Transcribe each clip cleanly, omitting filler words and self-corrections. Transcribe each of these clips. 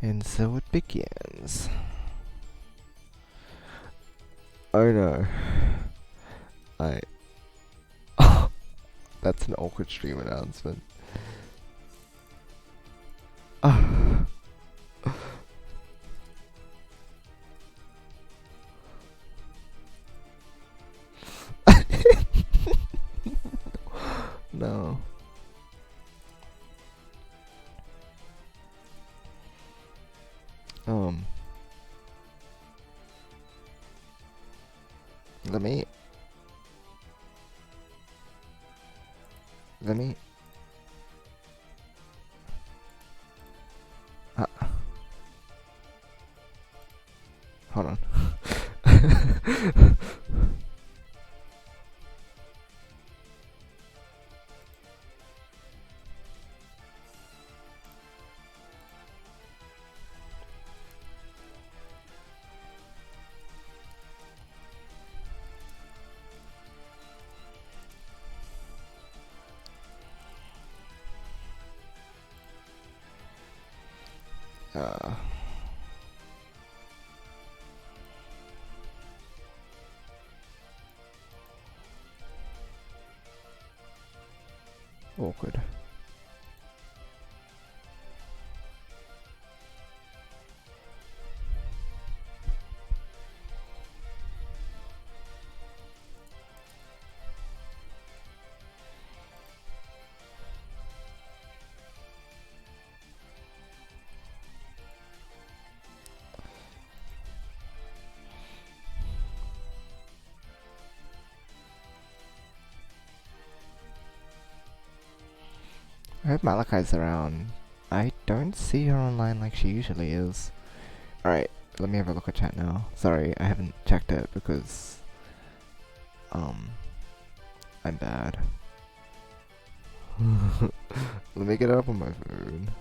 And so it begins. Oh no. I... That's an awkward stream announcement. No. Let me... Hold on. Awkward. I hope Malachi's around. I don't see her online like she usually is. Alright, let me have a look at chat now. Sorry, I haven't checked it because... I'm bad. Let me get it up on my phone.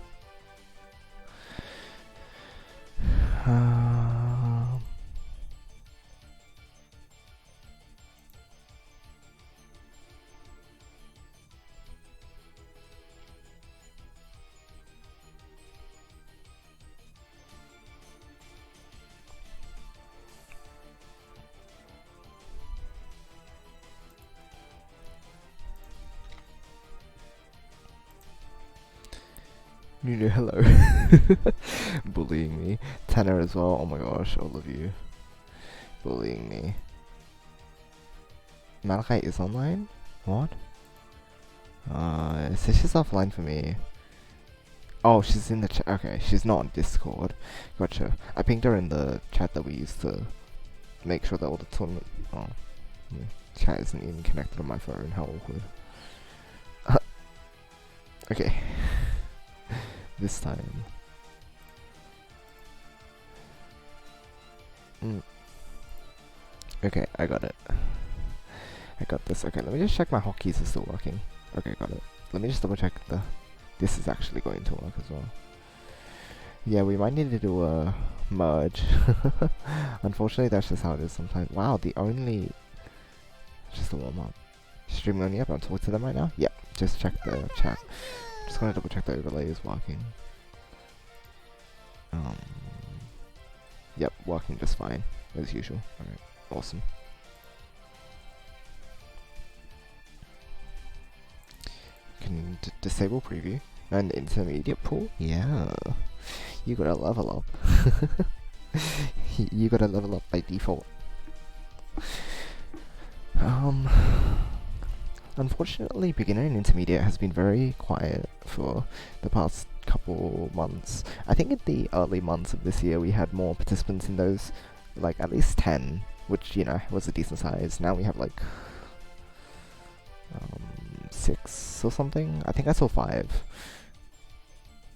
Hello. Bullying me. Tanner as well. Oh my gosh, all of you. Bullying me. Malachi is online? What? It says she's offline for me. Oh, she's in the chat. Okay, she's not on Discord. Gotcha. I pinged her in the chat that we used to make sure that all the tournament... Oh. Chat isn't even connected on my phone. How awkward. Okay. This time. Okay, I got it. I got this. Okay, let me just check my hotkeys are still working. Okay, got it. Let me just double check this is actually going to work as well. Yeah, we might need to do a merge. Unfortunately, that's just how it is sometimes. Wow, the only... Just a warm up. Streaming only up. I'm talking to them right now? Yep, just check the chat. Just gonna double check the overlay is working. Yep, working just fine, as usual. Alright, awesome. Can disable preview. And intermediate pool? Yeah. You gotta level up. You gotta level up by default. Unfortunately, beginner and intermediate has been very quiet for the past couple months. I think in the early months of this year we had more participants in those, like at least 10, which, you know, was a decent size. Now we have like 6 or something. I think I saw 5.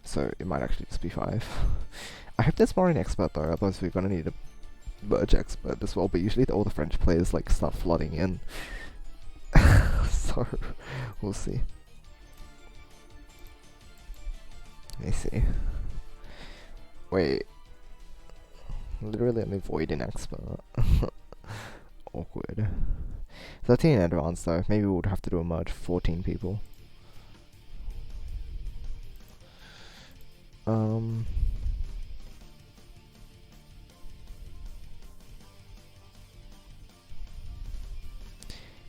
So it might actually just be 5. I hope there's more in expert though, otherwise we're gonna need a merge expert as well, but usually all the French players like start flooding in. So, we'll see. Let me see. Wait. Literally only void in expert. Awkward. 13 in advanced though. Maybe we would have to do a merge 14 people.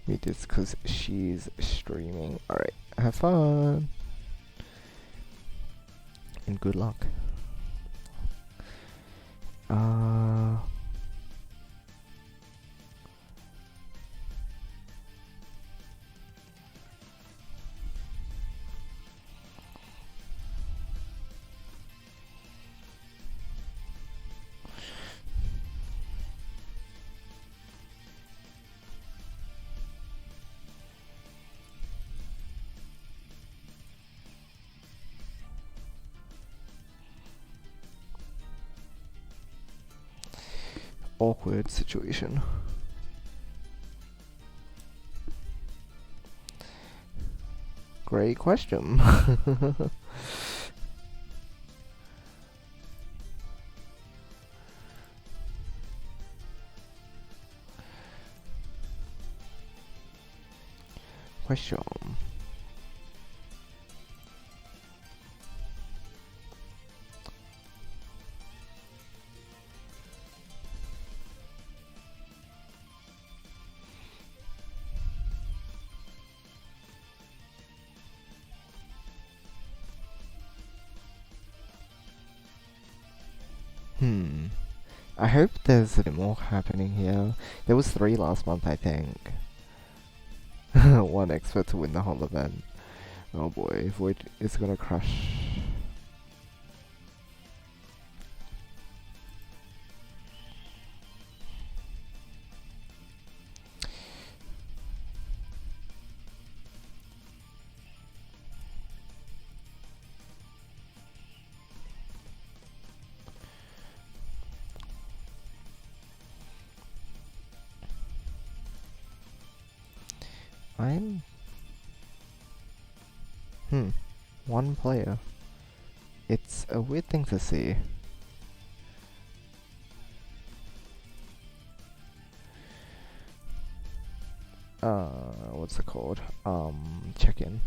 Mute this because she's streaming. Alright, have fun! And good luck. Awkward situation. Great question. Question. I hope there's a bit more happening here. There was 3 last month, I think. 1 expert to win the whole event. Oh boy, Void is gonna crush. I'm... 1 player. It's a weird thing to see. What's it called? Check-in.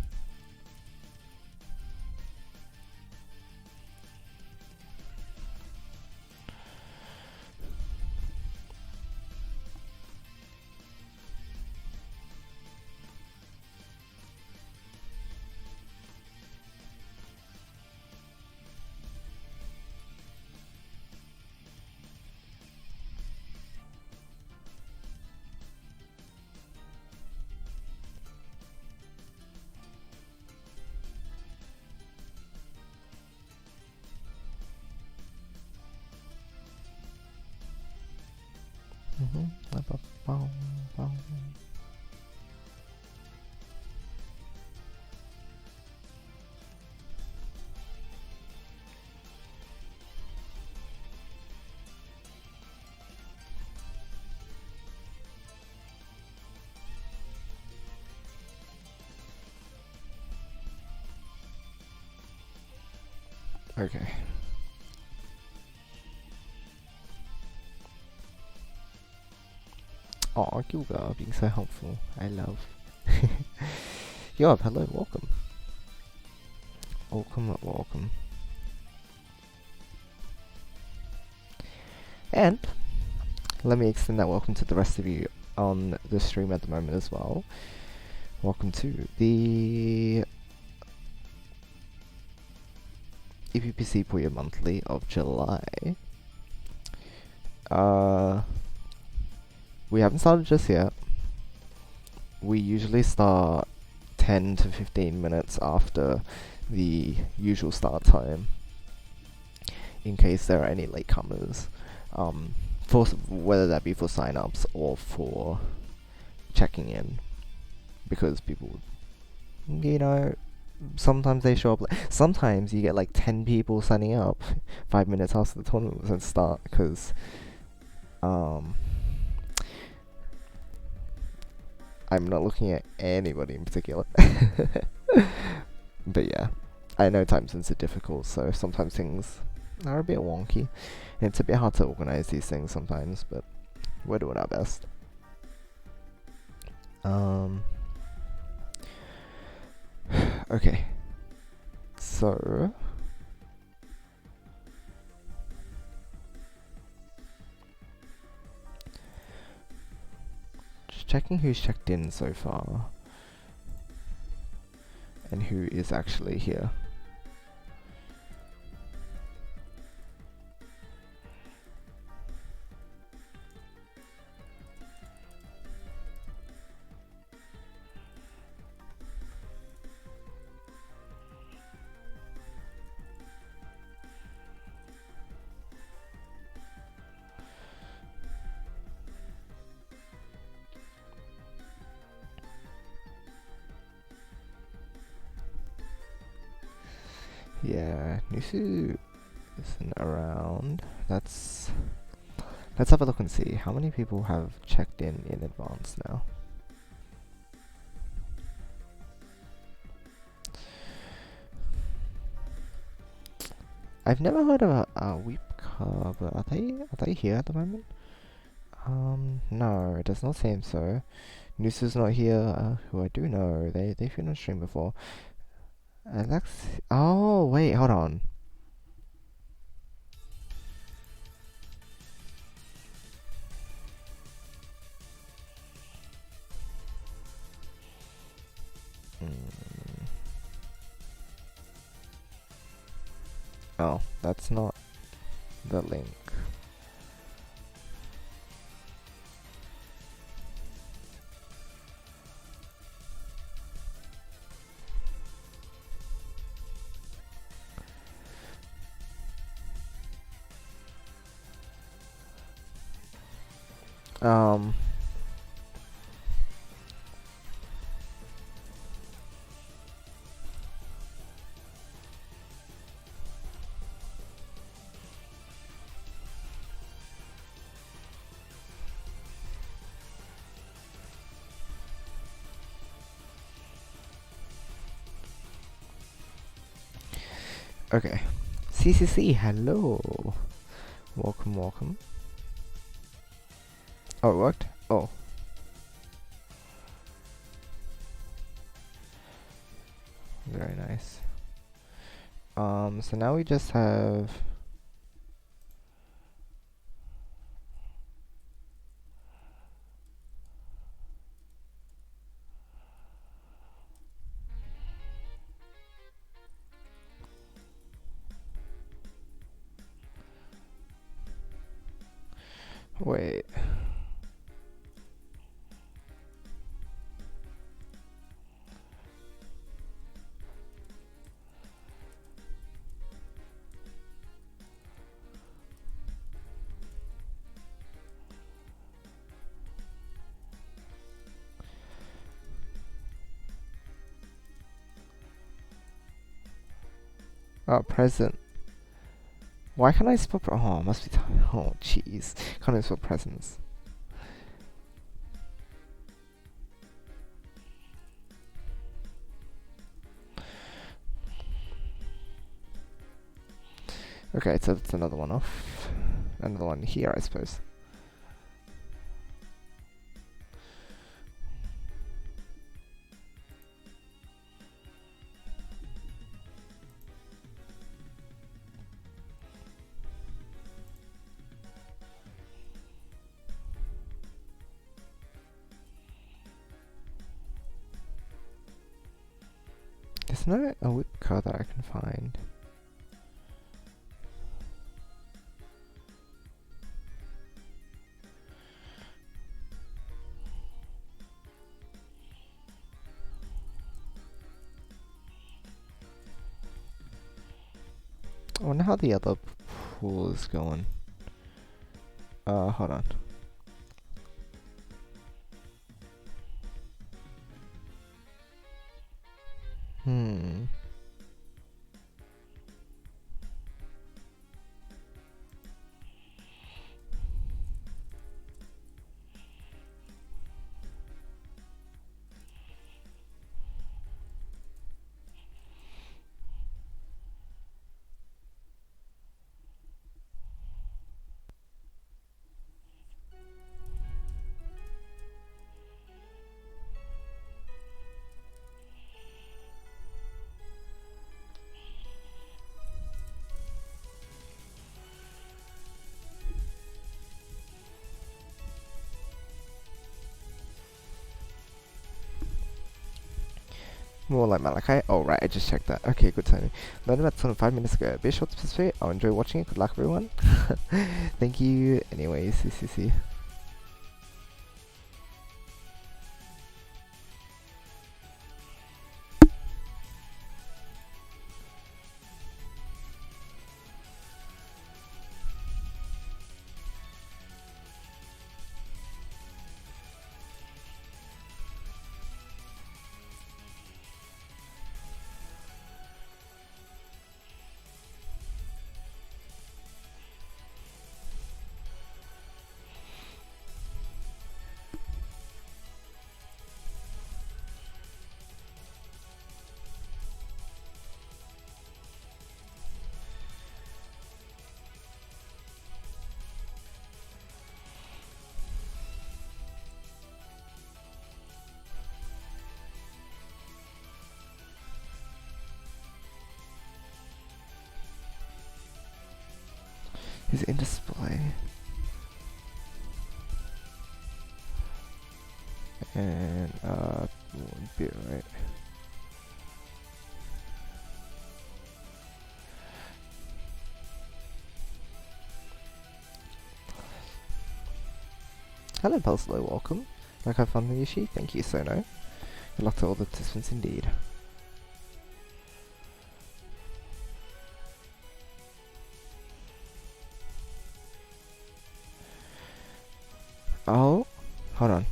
Okay. Aw, Gilga being so helpful. I love. Yo, hello, welcome. Welcome. And let me extend that welcome to the rest of you on the stream at the moment as well. Welcome to the EPPC Puyo Monthly of July. We haven't started just yet. We usually start 10 to 15 minutes after the usual start time, in case there are any latecomers, for whether that be for sign-ups or for checking in, because people, you know, sometimes they show up sometimes you get like 10 people signing up 5 minutes after the tournament was going to start, because I'm not looking at anybody in particular. But yeah, I know time zones are difficult, so sometimes things are a bit wonky, and it's a bit hard to organize these things sometimes, but we're doing our best. Okay, so just checking who's checked in so far. And who is actually here. Yeah, Nusu isn't around. Let's have a look and see how many people have checked in advance now. I've never heard of a Weep car, but are they here at the moment? No, it does not seem so. Nusu's not here, who I do know. They've been on stream before. Alex, oh wait, hold on. Oh, that's not the link. Okay. CCC, hello. Welcome. Oh, it worked? Oh. Very nice. So now we just have... Wait. Oh, present. Why can't I spell oh, must be oh, jeez. Can't I spell presents? Okay, so that's another one off. Another one here, I suppose. There's no a whip car that I can find. I wonder how the other pool is going. Hold on. More like Malachi. Oh right, I just checked that. Okay, good timing. Learned about something 5 minutes ago. Be sure to participate. I'll enjoy watching it. Good luck, everyone. Thank you. Anyways, see. He's in display. And, would be right. Hello, Pulselo, welcome. Like have fun with Yoshi? Thank you, Sono. Good luck to all the participants indeed. Oh, hold on.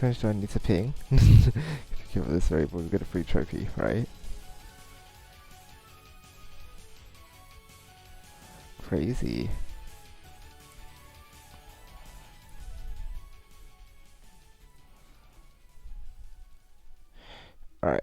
French John needs a ping. Give this variable, we get a free trophy, right? Crazy. Alright.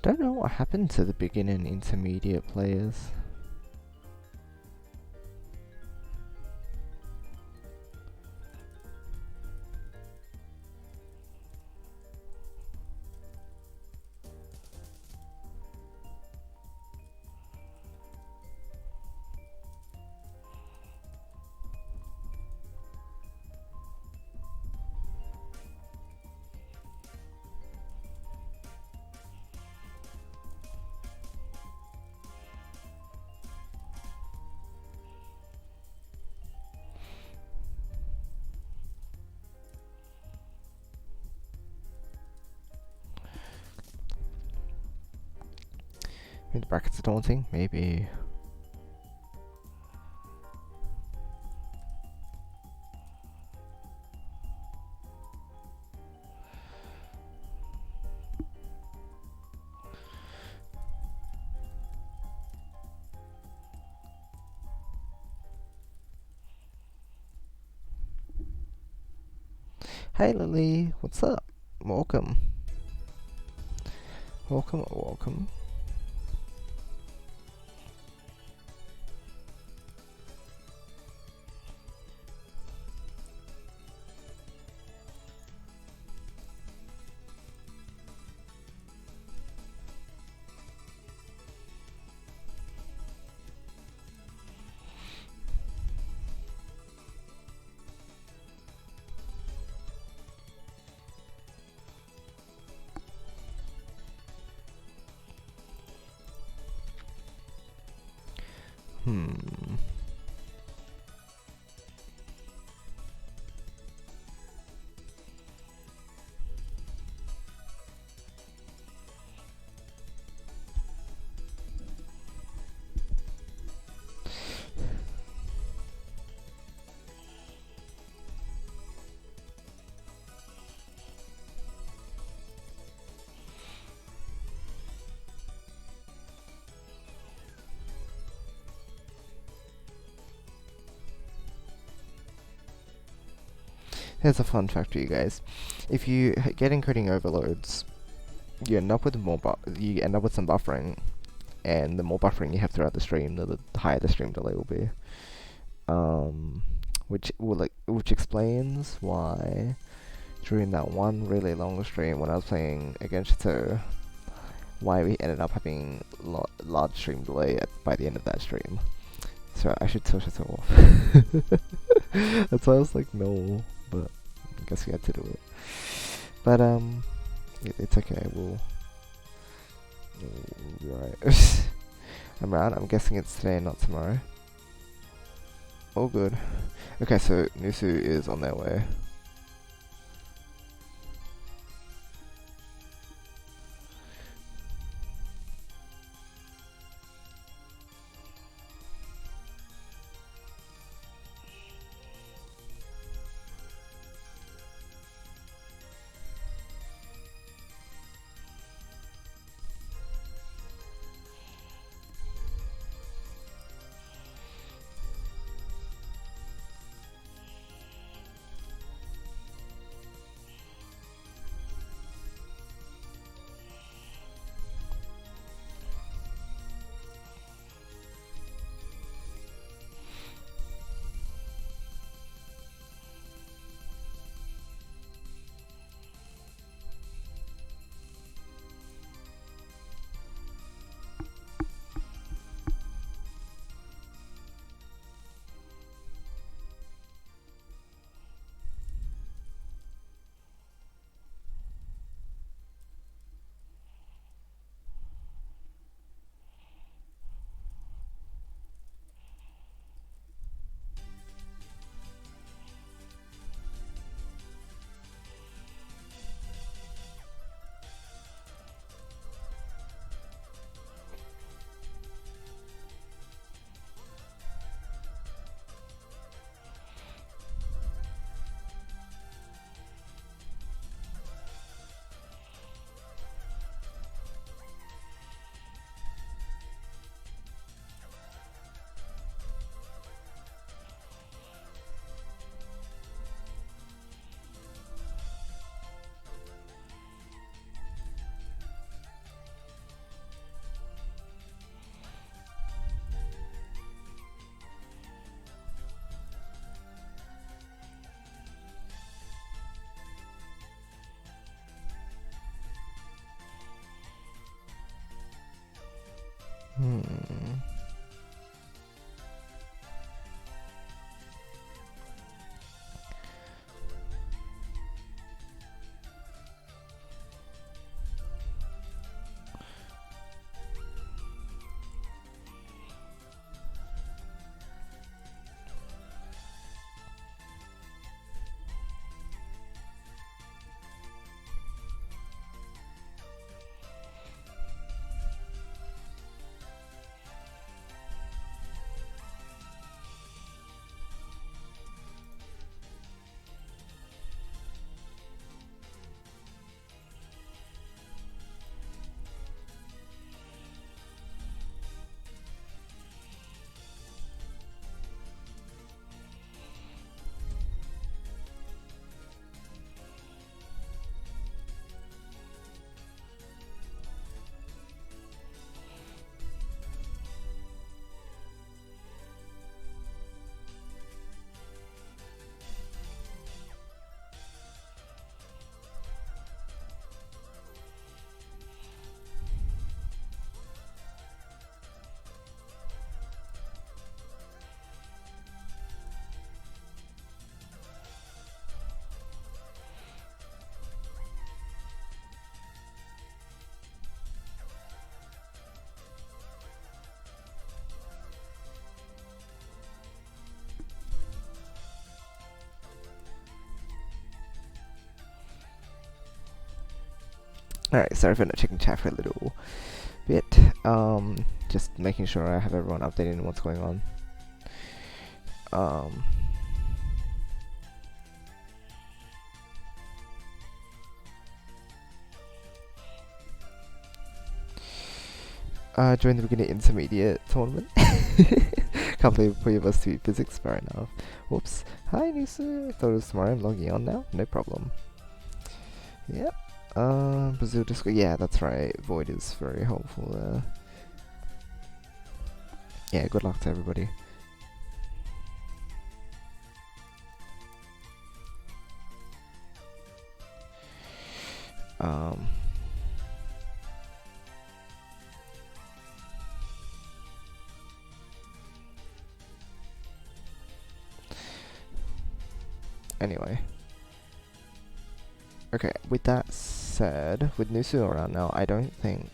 Don't know what happened to the beginner and intermediate players. Maybe the brackets are daunting? Maybe. Hey Lily, what's up? Welcome. Welcome. Here's a fun fact for you guys. If you get encoding overloads, you end up with you end up with some buffering, and the more buffering you have throughout the stream, the higher the stream delay will be. Which explains why during that one really long stream when I was playing against her, why we ended up having large stream delay by the end of that stream. So I should switch it off. That's why I was like, no, but I guess we had to do it. But it's okay. We'll be alright. I'm around. I'm guessing it's today, not tomorrow. All good. Okay, so Nusu is on their way. Alright, sorry for not checking chat for a little bit. Just making sure I have everyone updated on what's going on. Join the beginner intermediate tournament. Can't believe Puyo must be physics, fair enough. Whoops. Hi Nisu, I thought it was tomorrow, I'm logging on now, no problem. Yep. Brazil Disco, yeah, that's right, Void is very helpful there. Yeah, good luck to everybody. Anyway. Okay, with that said, with Nisu around now, I don't think...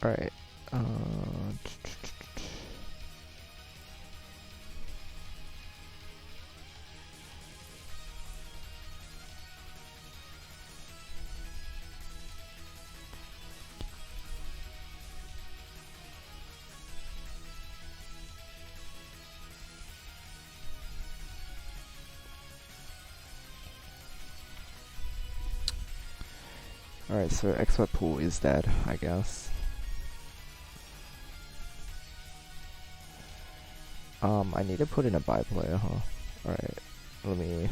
Alright, Alright, so expert pool is dead, I guess. I need to put in a buy player, huh? Alright, let me...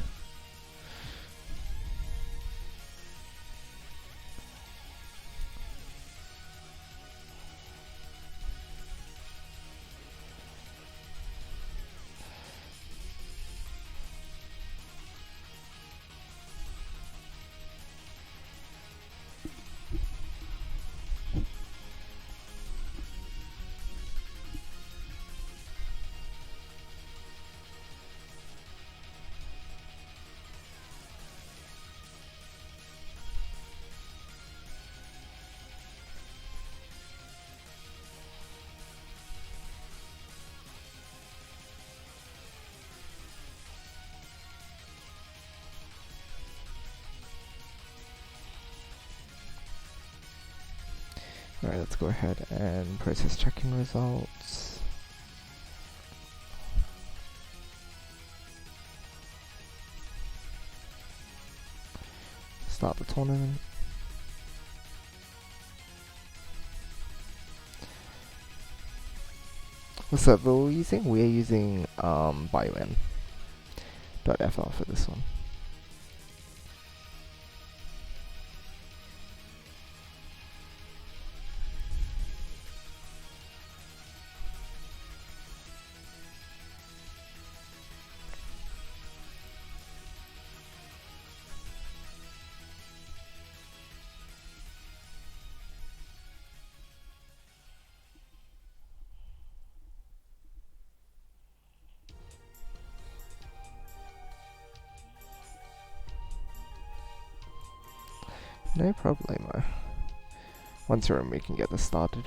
Alright, let's go ahead and process checking results. Start the tournament. What server are we using? We are using bion.fr for this one. No problemo. Once you're in, we can get this started.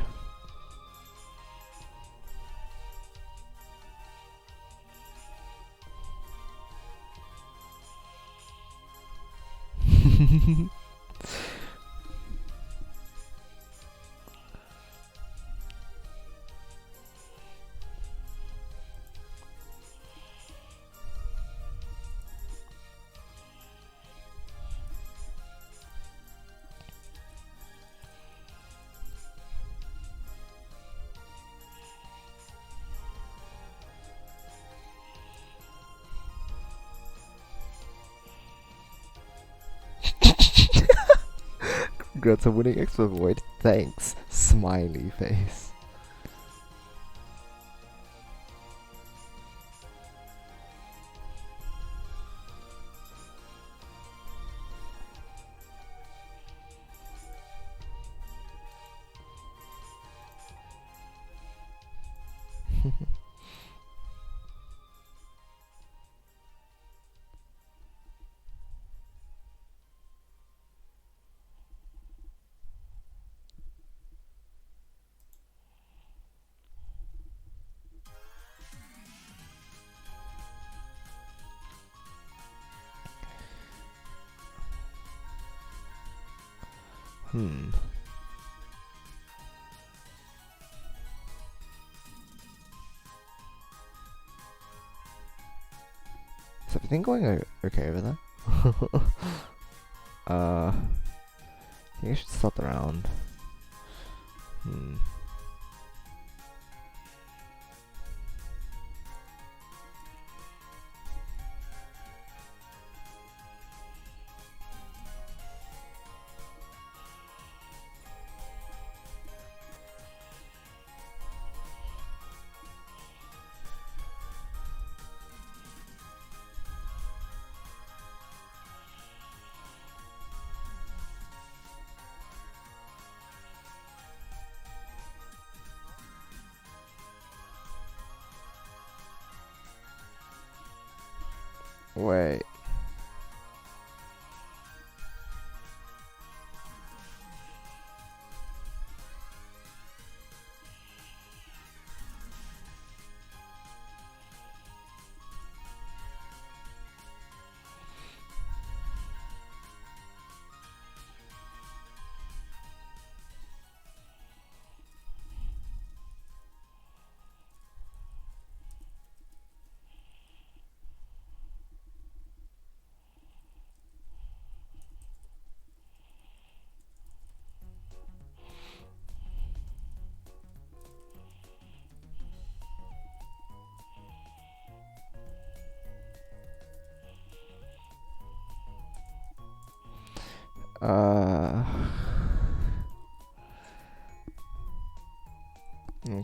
Congrats on winning Expert Void. Thanks. Smiley face. Is everything going okay over there? I think I should start the round. Wait.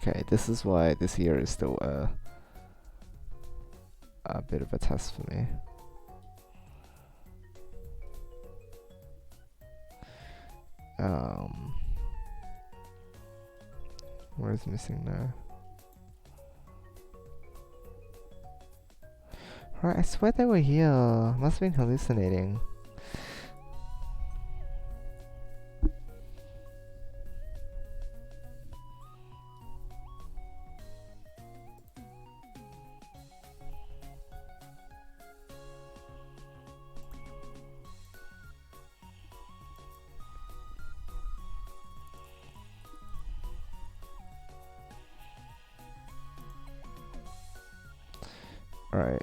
Okay, this is why this year is still a bit of a test for me. What is missing now? Right, I swear they were here. Must have been hallucinating. Alright.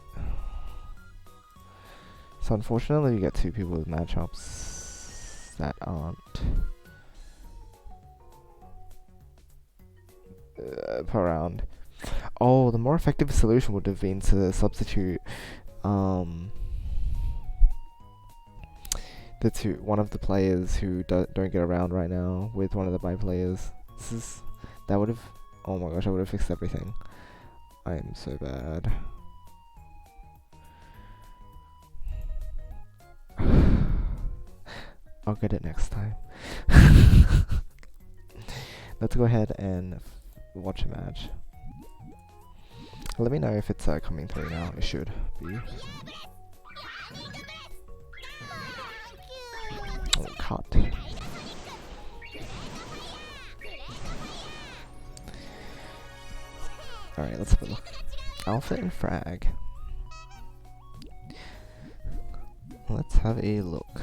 So unfortunately we get two people with matchups that aren't per round. Oh, the more effective solution would have been to substitute one of the players who don't get around right now with one of the my players. That would have, oh my gosh, I would have fixed everything. I am so bad. I'll get it next time. Let's go ahead and watch a match. Let me know if it's coming through now. It should be. Oh, cut. Alright, let's have a look. Alpha and Frag. Let's have a look.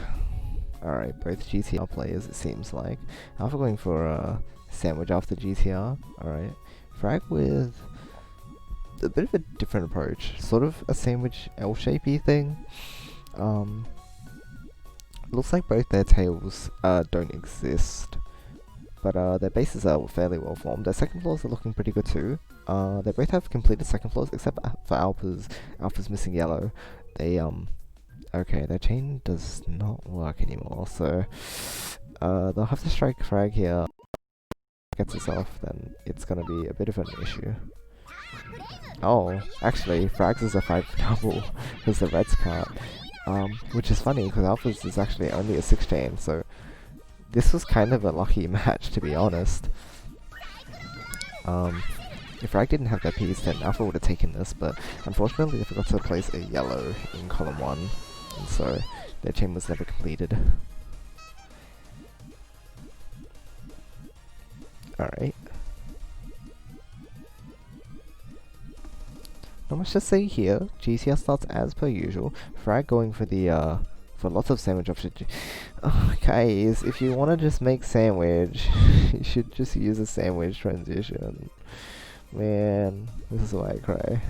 Alright, both GTR players it seems like. Alpha going for a sandwich after GTR. Alright. Frag with a bit of a different approach. Sort of a sandwich L-shapey thing. Looks like both their tails don't exist. But their bases are fairly well formed. Their second floors are looking pretty good too. They both have completed second floors except for Alpha's. Alpha's missing yellow. They okay, their chain does not work anymore, so they'll have to strike Frag here. Gets us off, then it's gonna be a bit of an issue. Oh, actually, Frag's is a 5 double because the Reds can't. Which is funny because Alpha's is actually only a 6 chain, so this was kind of a lucky match to be honest. If Frag didn't have their piece, then Alpha would have taken this, but unfortunately they forgot to place a yellow in column 1. And so their chain was never completed. Alright. Not much to say here. GTR starts as per usual. Frag going for the for lots of sandwich options. Oh, guys, if you want to just make sandwich, you should just use a sandwich transition. Man, this is why I cry.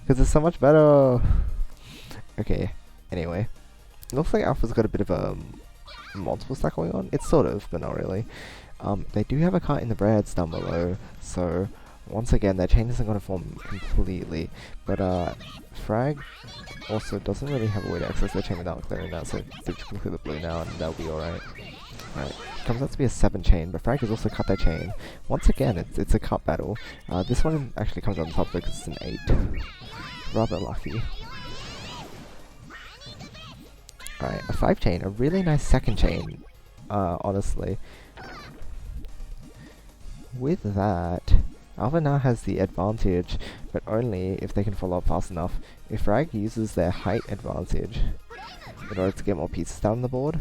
Because it's so much better. Okay, anyway. It looks like Alpha's got a bit of a multiple stack going on. It's sort of, but not really. They do have a cart in the breads down below, so once again, their chain isn't going to form completely. But Frag also doesn't really have a way to access their chain without clearing that, so they just can clear the blue now and they'll be alright. Alright, comes out to be a 7 chain, but Frag has also cut their chain. Once again, it's a cut battle. This one actually comes on top because it's an 8. Rather lucky. Alright, a 5 chain, a really nice second chain, honestly. With that, Alpha now has the advantage, but only if they can follow up fast enough. If Frag uses their height advantage in order to get more pieces down the board,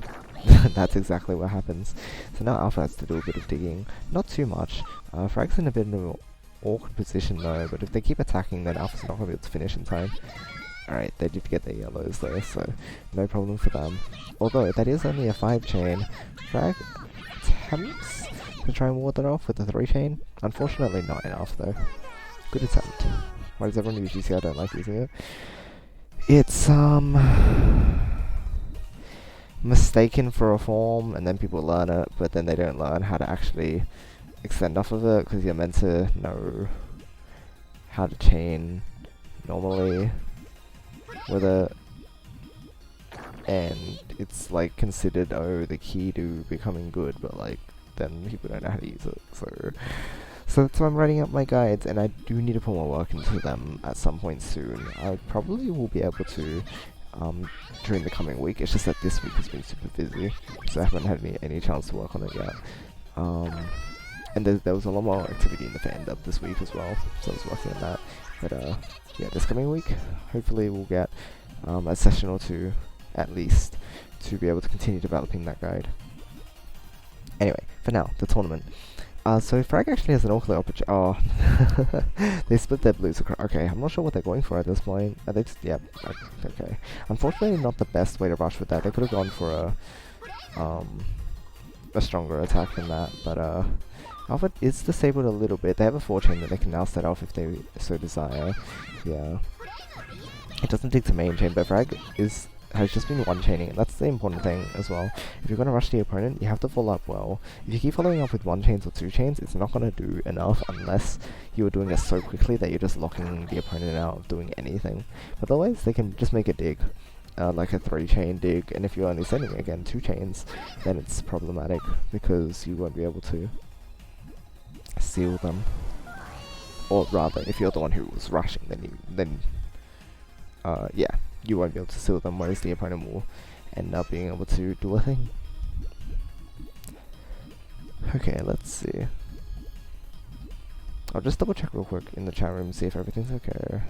that's exactly what happens. So now Alpha has to do a bit of digging. Not too much. Frag's in a bit of an awkward position though, but if they keep attacking, then Alpha's not going to be able to finish in time. Alright, they did get their yellows though, so no problem for them. Although, that is only a 5 chain. Frag attempts to try and ward that off with the 3 chain. Unfortunately not enough though. Good attempt. Why does everyone use GC? I don't like using it. It's mistaken for a form, and then people learn it, but then they don't learn how to actually extend off of it, because you're meant to know how to chain normally with it, and it's like considered, oh, the key to becoming good, but like then people don't know how to use it. So that's why I'm writing up my guides, and I do need to put more work into them at some point soon. I probably will be able to during the coming week. It's just that this week has been super busy, so I haven't had any chance to work on it yet. And there was a lot more activity in the fan dub this week as well, so I was working on that. But yeah, this coming week, hopefully we'll get a session or 2 at least to be able to continue developing that guide. Anyway, for now, the tournament. So Frag actually has an awfully opportunity. Oh, they split their blues across. Okay, I'm not sure what they're going for at this point. Are they just, yeah, okay. Unfortunately, not the best way to rush with that. They could have gone for a stronger attack than that, but Alpha is disabled a little bit. They have a 4 chain that they can now set off if they so desire. Yeah. It doesn't dig to main chain, but Frag has just been 1 chaining, and that's the important thing as well. If you're going to rush the opponent, you have to follow up well. If you keep following up with 1 chains or 2 chains, it's not going to do enough unless you're doing it so quickly that you're just locking the opponent out of doing anything. But otherwise, they can just make a dig, like a 3 chain dig, and if you're only sending, again, 2 chains, then it's problematic, because you won't be able to seal them. Or rather, if you're the one who was rushing, then yeah, you won't be able to seal them, whereas the opponent will end up being able to do a thing. Okay, let's see. I'll just double check real quick in the chat room, see if everything's okay.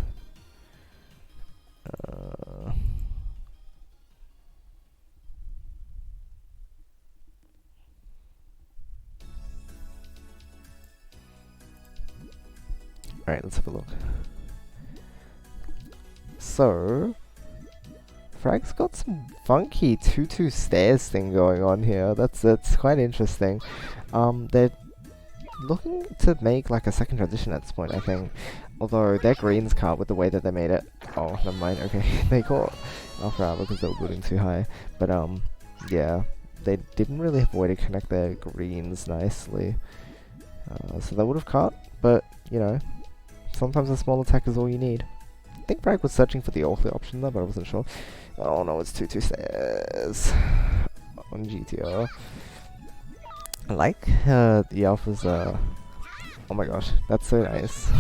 Alright, let's have a look. So, Frag's got some funky 2-2 stairs thing going on here. That's quite interesting. They're looking to make like a second transition at this point, I think. Although their greens can't with the way that they made it. Oh, never mind. Okay, they caught Alpha out because they were building too high. But yeah, they didn't really have a way to connect their greens nicely. So they would have cut, but you know, sometimes a small attack is all you need. I think Frag was searching for the awfully option there, but I wasn't sure. Oh no, it's 2-2 stairs on GTR. I like the Alpha's, oh my gosh, that's so nice.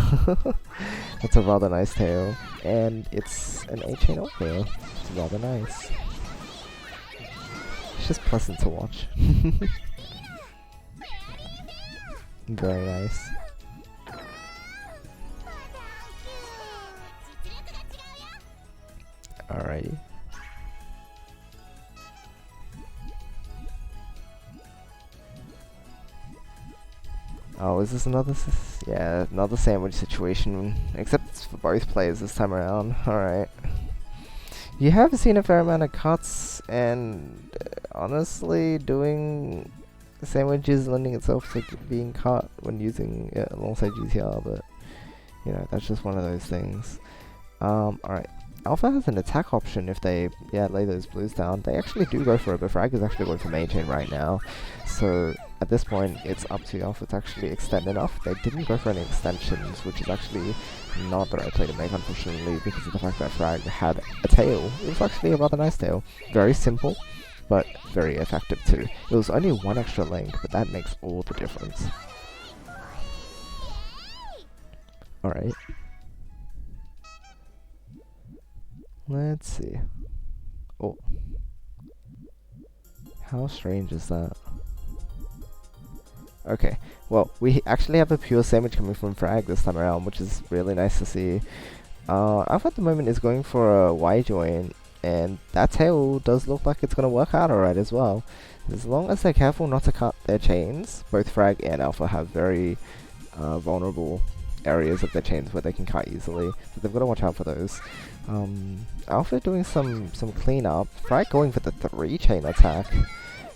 That's a rather nice tail, and it's an 8-chain Alpha. It's rather nice. It's just pleasant to watch. Very nice. Alrighty. Oh, is this another yeah, another sandwich situation, except it's for both players this time around. Alright. You have seen a fair amount of cuts And honestly, doing sandwiches lending itself to being cut when using it alongside GTR, but you know, that's just one of those things. Alright. Alpha has an attack option if they, lay those blues down. They actually do go for it, but Frag is actually going for main chain right now. So, at this point, it's up to Alpha to actually extend enough. They didn't go for any extensions, which is actually not the right play to make, unfortunately, because of the fact that Frag had a tail. It was actually a rather nice tail. Very simple, but very effective too. It was only one extra link, but that makes all the difference. Alright. Let's see. Oh. How strange is that? Okay, well, we actually have a pure sandwich coming from Frag this time around, which is really nice to see. Alpha at the moment is going for a Y join, and that tail does look like it's going to work out alright as well. As long as they're careful not to cut their chains, both Frag and Alpha have very vulnerable areas of their chains where they can cut easily, so they've got to watch out for those. Alpha doing some cleanup. Frag going for the 3-chain attack.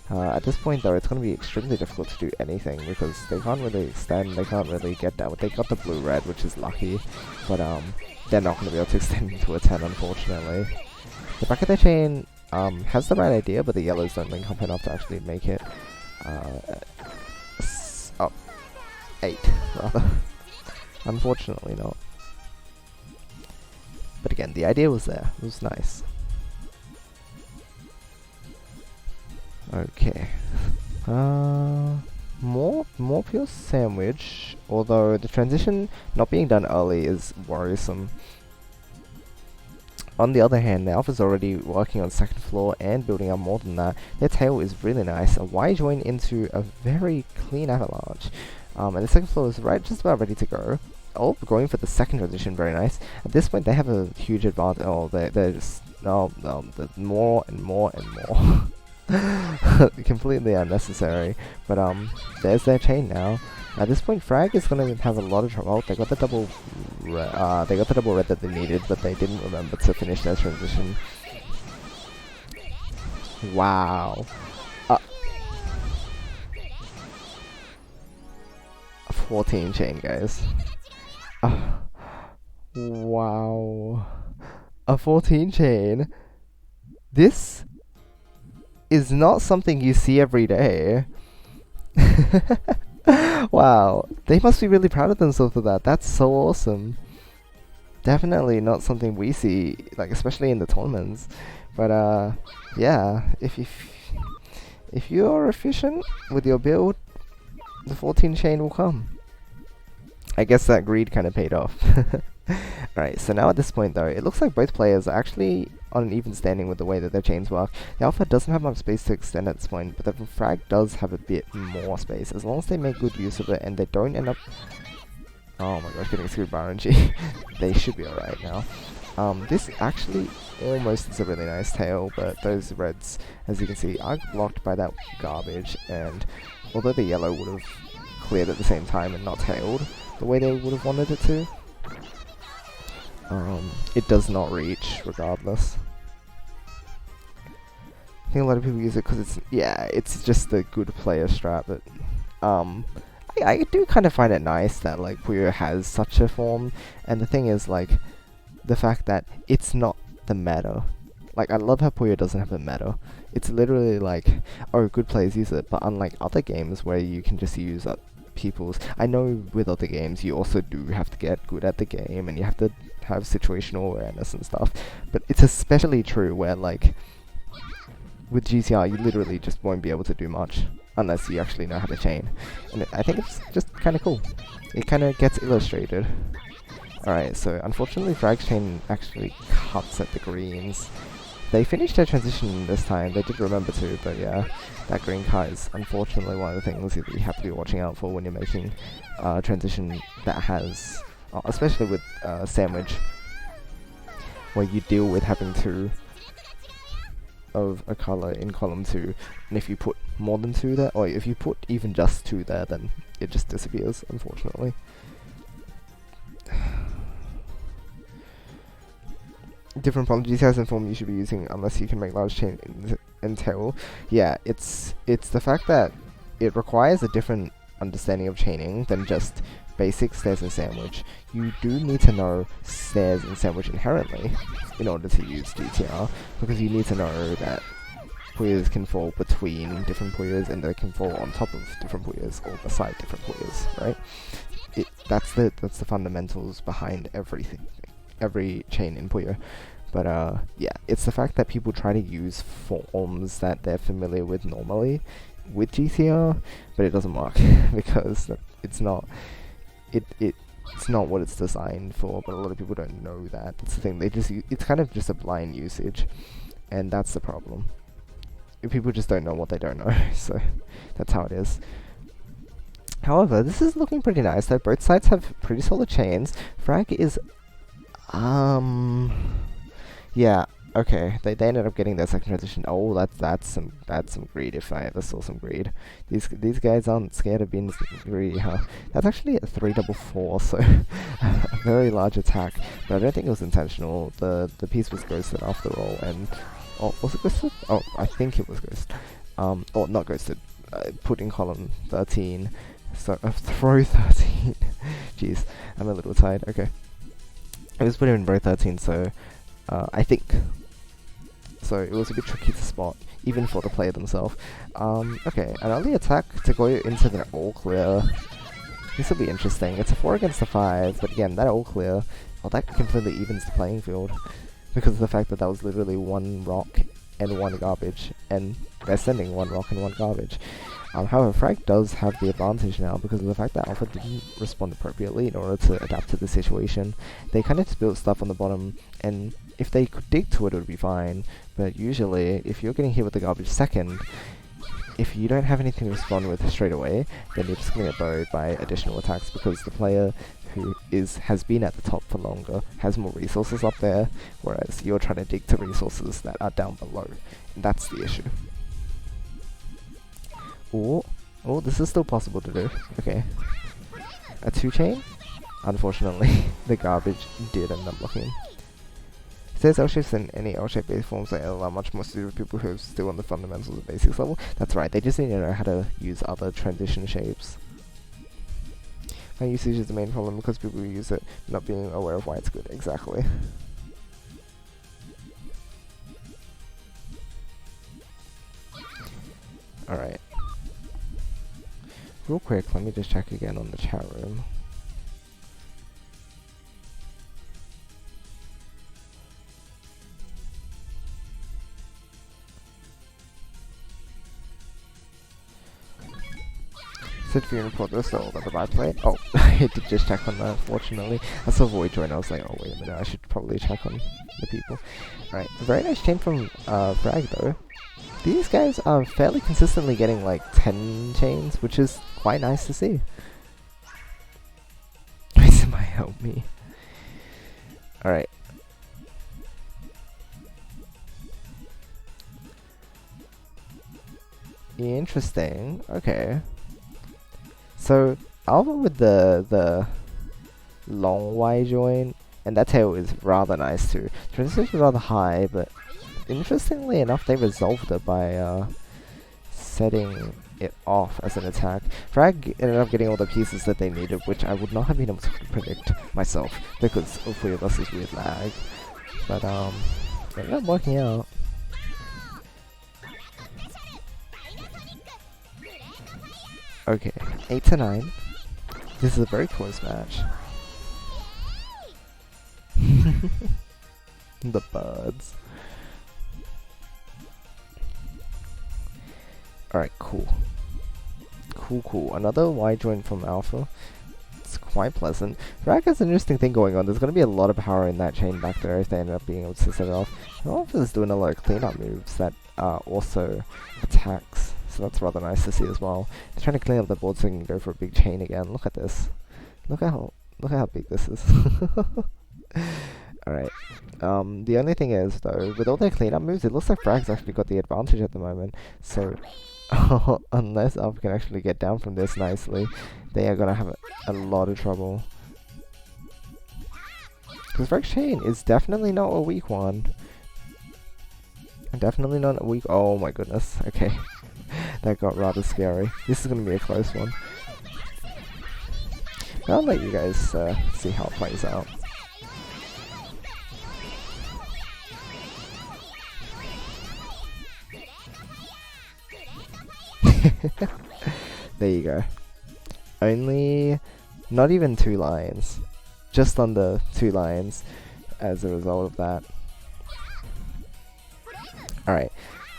At this point though, it's going to be extremely difficult to do anything because they can't really extend, they can't really get down. They got the blue-red, which is lucky, but they're not going to be able to extend into a 10, unfortunately. The back of their chain has the right idea, but the yellows don't link up enough to actually make it 8, rather. Unfortunately not. But again, the idea was there. It was nice. Okay. More pure sandwich, although the transition not being done early is worrisome. On the other hand, the Alpha's already working on second floor and building up more than that. Their tail is really nice. A Y join into a very clean avalanche. And the second floor is just about ready to go. Oh, going for the second transition, very nice. At this point, they have a huge advantage. Oh, they're just there's more and more and more. Completely unnecessary. But there's their chain now. At this point, Frag is gonna have a lot of trouble. Oh, they got the double red that they needed, but they didn't remember to finish their transition. Wow. 14 chain, guys. Wow. A 14 chain. This is not something you see every day. Wow. They must be really proud of themselves for that. That's so awesome. Definitely not something we see, like especially in the tournaments. But yeah, if you're efficient with your build, the 14 chain will come. I guess that greed kind of paid off. Alright, so now at this point though, it looks like both players are actually on an even standing with the way that their chains work. The Alpha doesn't have much space to extend at this point, but the Frag does have a bit more space. As long as they make good use of it and they don't end up... Oh my gosh, getting screwed by RNG. They should be alright now. This actually almost is a really nice tail, but those reds, as you can see, are blocked by that garbage, and although the yellow would have cleared at the same time and not tailed the way they would have wanted it to, it does not reach regardless. I think a lot of people use it because it's just a good player strat, but I do kind of find it nice that like Puyo has such a form, and the thing is like the fact that it's not the meta. Like, I love how Puyo doesn't have a meta. It's literally like, oh, good players use it, but unlike other games where you can just use people's... I know with other games you also do have to get good at the game and you have to have situational awareness and stuff, but it's especially true where like with GCR you literally just won't be able to do much unless you actually know how to chain, and I think it's just kind of cool. It kind of gets illustrated. Alright, so unfortunately Frag's chain actually cuts at the greens. They finished their transition this time, they did remember to, but yeah, that green cut is unfortunately one of the things that you have to be watching out for when you're making a transition that has, especially with sandwich, where you deal with having 2 of a color in column 2, and if you put more than 2 there, or if you put even just 2 there, then it just disappears, unfortunately. Different apologies, has informed you should be using unless you can make large chain until, yeah, it's the fact that it requires a different understanding of chaining than just basic stairs and sandwich. You do need to know stairs and sandwich inherently in order to use GTR, because you need to know that Puyos can fall between different Puyos and they can fall on top of different Puyos or beside different Puyos, right? That's the fundamentals behind everything, every chain in Puyo. But yeah, it's the fact that people try to use forms that they're familiar with normally with GTR, but it doesn't work because it's not it's not what it's designed for. But a lot of people don't know that. That's the thing. It's kind of just a blind usage, and that's the problem. People just don't know what they don't know, so that's how it is. However, this is looking pretty nice though. Both sides have pretty solid chains. Frag is yeah, okay. They ended up getting their second transition. Oh, that's some greed if I ever saw some greed. These guys aren't scared of being greedy, huh? That's actually a 344, so a very large attack. But I don't think it was intentional. The piece was ghosted after all, and oh, was it ghosted? Oh, I think it was ghosted. Or not ghosted. Put in column 13. So throw 13. Jeez, I'm a little tired. Okay, it was put in row 13, so I think. So it was a bit tricky to spot, even for the player themselves. Okay, an early attack to go into the all clear. This will be interesting. It's a 4 against a 5, but again, that all clear, well, that completely evens the playing field because of the fact that that was literally 1 rock and 1 garbage, and they're sending 1 rock and 1 garbage. However, Frag does have the advantage now because of the fact that Alpha didn't respond appropriately in order to adapt to the situation. They kind of just built stuff on the bottom, and if they could dig to it, it would be fine. But usually, if you're getting hit with the garbage second, if you don't have anything to respond with straight away, then you're just going to get buried by additional attacks because the player who has been at the top for longer has more resources up there, whereas you're trying to dig to resources that are down below. And that's the issue. Oh, this is still possible to do. Okay. A 2-chain? Unfortunately, the garbage did end up blocking. It says L-shapes and any L-shape base forms that are much more suited for people who are still on the fundamentals of basics level. That's right, they just need to know how to use other transition shapes. My usage is the main problem because people who use it not being aware of why it's good. Exactly. Alright. Real quick, let me just check again on the chat room. Said for your report this though, that the right play. Oh, I did just check on that, fortunately. I saw Void join, I was like, oh wait a minute, I should probably check on the people. Right, very nice chain from Frag though. These guys are fairly consistently getting like 10 chains, which is quite nice to see. Somebody help me. Alright. Interesting. Okay. So Alpha with the long Y join, and that tail is rather nice too. Transition is rather high, but interestingly enough, they resolved it by setting it off as an attack. Frag ended up getting all the pieces that they needed, which I would not have been able to predict myself because of Puyo versus weird lag. But it ended up working out. Okay, 8 to 9. This is a very close match. The birds. Alright, cool. Cool. Another Y joint from Alpha. It's quite pleasant. Frag has an interesting thing going on. There's going to be a lot of power in that chain back there if they end up being able to set it off. Alpha is doing a lot of cleanup moves that are also attacks. So that's rather nice to see as well. They're trying to clean up the board so they can go for a big chain again. Look at this. Look how big this is. Alright. The only thing is though, with all their cleanup moves, it looks like Frag's actually got the advantage at the moment. So unless Alpha can actually get down from this nicely, they are gonna have a lot of trouble. Because Frag's chain is definitely not a weak one. Definitely not a weak. Oh my goodness. Okay. That got rather scary. This is going to be a close one. But I'll let you guys see how it plays out. There you go. Only, not even 2 lines. Just under 2 lines as a result of that. Alright.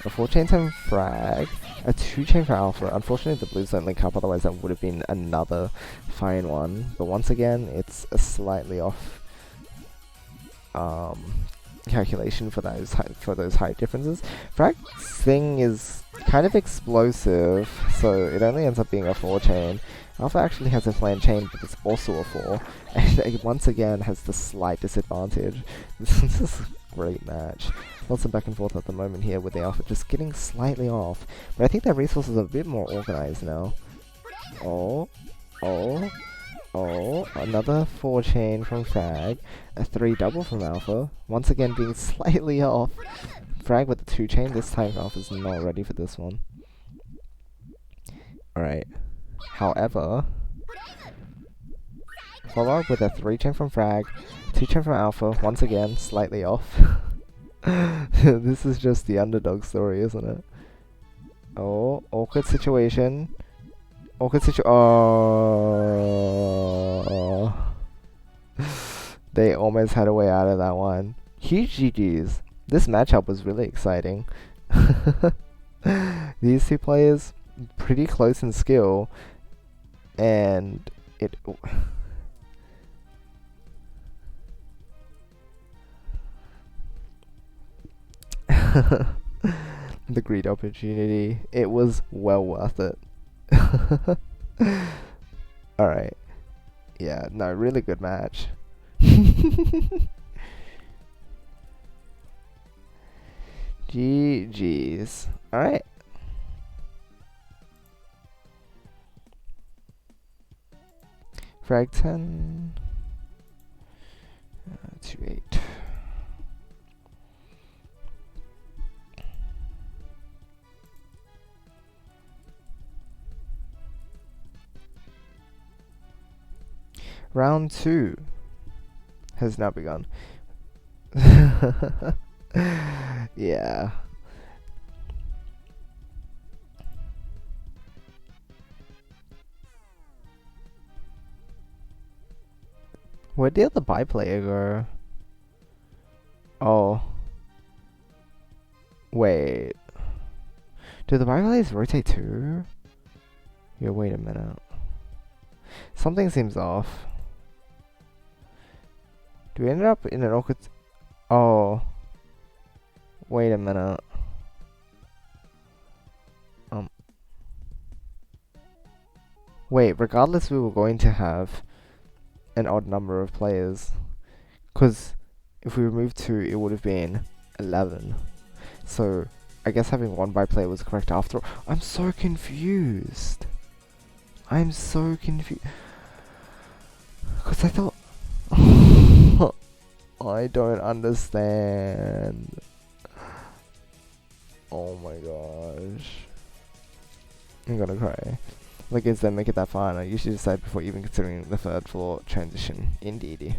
A 4-chain from Frag. A 2-chain for Alpha. Unfortunately the blues don't link up, otherwise that would have been another fine one. But once again, it's a slightly off calculation for those height differences. Frag's thing is kind of explosive, so it only ends up being a 4-chain. Alpha actually has a flan chain, but it's also a 4, and it once again has the slight disadvantage. This is a great match. Lots of back and forth at the moment here with the Alpha just getting slightly off, but I think their resources are a bit more organized now. Oh, another 4-chain from Frag, a 3 double from Alpha, once again being slightly off. Frag with the 2-chain, this time Alpha's not ready for this one. Alright. However, follow up with a 3-chain from Frag, 2-chain from Alpha, once again, slightly off. This is just the underdog story, isn't it? Oh, awkward situation. Oh. They almost had a way out of that one. Huge GG's. This matchup was really exciting. These 2 players, pretty close in skill. And it... The great opportunity. It was well worth it. Alright. Yeah, no, really good match. GG's. Alright. Frag 10. 2-8. Round 2 has now begun. Yeah. Where'd the other bye player go? Oh. Wait. Do the bye players rotate too? Yeah, wait a minute. Something seems off. Do we end up in an awkward... Oh. Wait a minute. Wait, regardless we were going to have an odd number of players. Because if we removed 2, it would have been 11. So, I guess having 1 bye player was correct after all. I'm so confused. I'm so confused. Because I thought... I don't understand. Oh my gosh. I'm gonna cry. Like, is they make it that far, and I usually decide before even considering the 3rd floor transition. Indeed.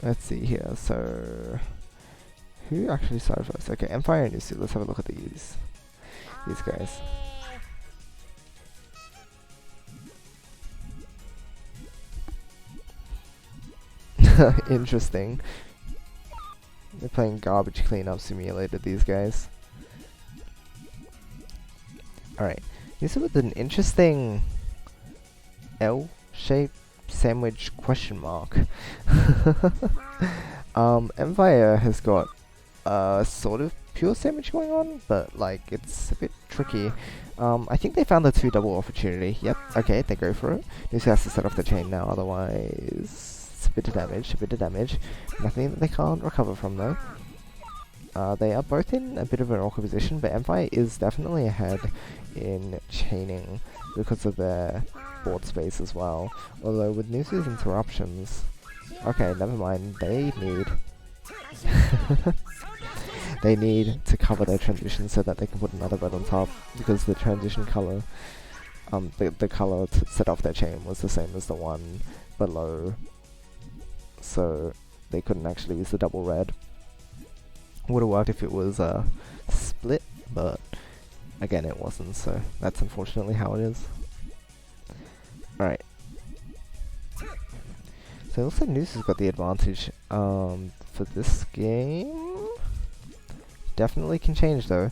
Let's see here. So, who actually started first? Okay, Empire and Yusu. Let's have a look at these guys. Interesting. They're playing garbage cleanup simulator, these guys. Alright. This is with an interesting L-shaped sandwich question mark. Empire has got a sort of pure sandwich going on, but like it's a bit tricky. I think they found the 2 double opportunity. Yep, okay, they go for it. This has to set off the chain now, otherwise it's a bit of damage, Nothing that they can't recover from though. They are both in a bit of an awkward position, but Empire is definitely ahead in chaining because of their board space as well. Although with Nusu's interruptions... Okay, never mind. They need... they need to cover their transition so that they can put another red on top, because the transition color... the color to set off their chain was the same as the one below. So they couldn't actually use the double red. Would have worked if it was split, but again it wasn't, so that's unfortunately how it is. Alright. So it looks like Noose has got the advantage for this game. Definitely can change though.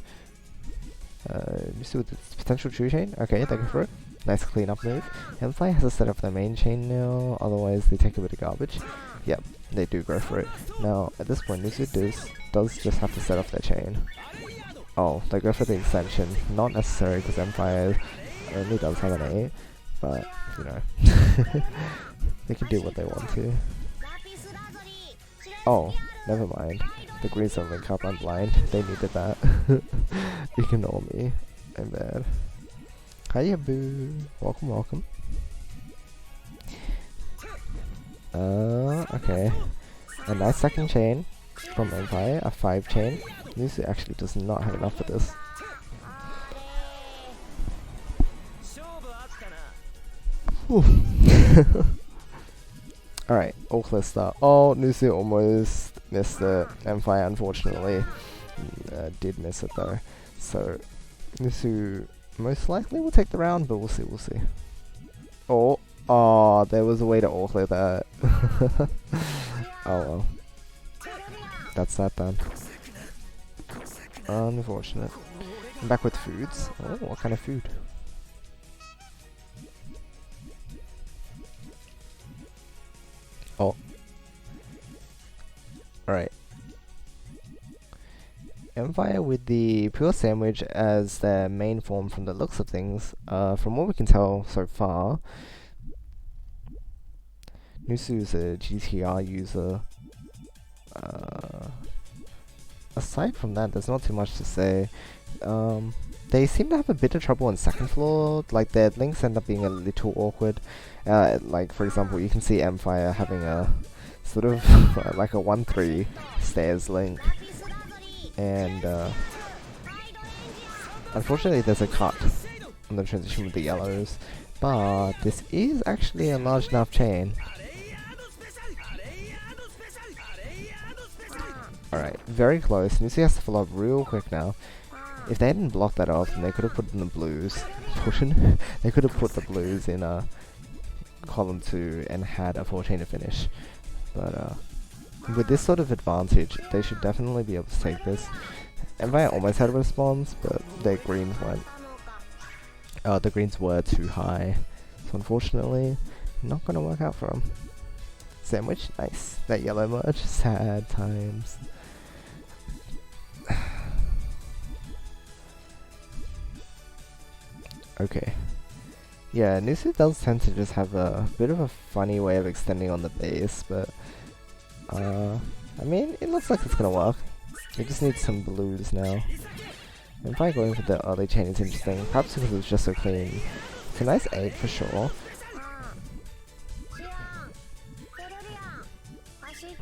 Noose with its potential true chain. Okay, they go for it. Nice clean up move. Empire has to set up their main chain now, otherwise they take a bit of garbage. Yep, they do go for it. Now, at this point, Nusu does just have to set off their chain. Oh, they go for the extension. Not necessary, because Empire only does have an 8, but, you know, they can do what they want to. Oh, never mind. The greens don't link up, I'm blind. They needed that. Ignore me. I'm bad. Hiya, boo. Welcome, welcome. Okay. A nice second chain from Empire, a 5 chain. Nusu actually does not have enough for this. Alright, all clear start. Oh, Nusu almost missed it. Empire unfortunately did miss it though. So, Nusu most likely will take the round, but we'll see, we'll see. Oh, there was a way to all clear that. Oh well. That's that then. Unfortunate. I'm back with foods. Oh, what kind of food? Oh. Alright. Empire with the Puyo sandwich as their main form from the looks of things. From what we can tell so far, Nusu's a GTR user. Aside from that, there's not too much to say. They seem to have a bit of trouble on second floor, like their links end up being a little awkward. Like for example, you can see Empire having a sort of like a 1-3 stairs link. And unfortunately there's a cut on the transition with the yellows, but this is actually a large enough chain. Alright, very close. Nusu has to follow up real quick now. If they hadn't blocked that off, then they could have put in the blues. They could have put the blues in column 2 and had a 4 chain to finish. But with this sort of advantage, they should definitely be able to take this. Empire almost had a response, but their greens went. The greens were too high, so unfortunately, not gonna work out for them. Sandwich, nice. That yellow merge, sad times. Okay. Yeah, Nusu does tend to just have a bit of a funny way of extending on the base, but I mean, it looks like it's gonna work. We just need some blues now. And by going for the early chain is interesting, perhaps because it's just so clean. It's a nice 8 for sure.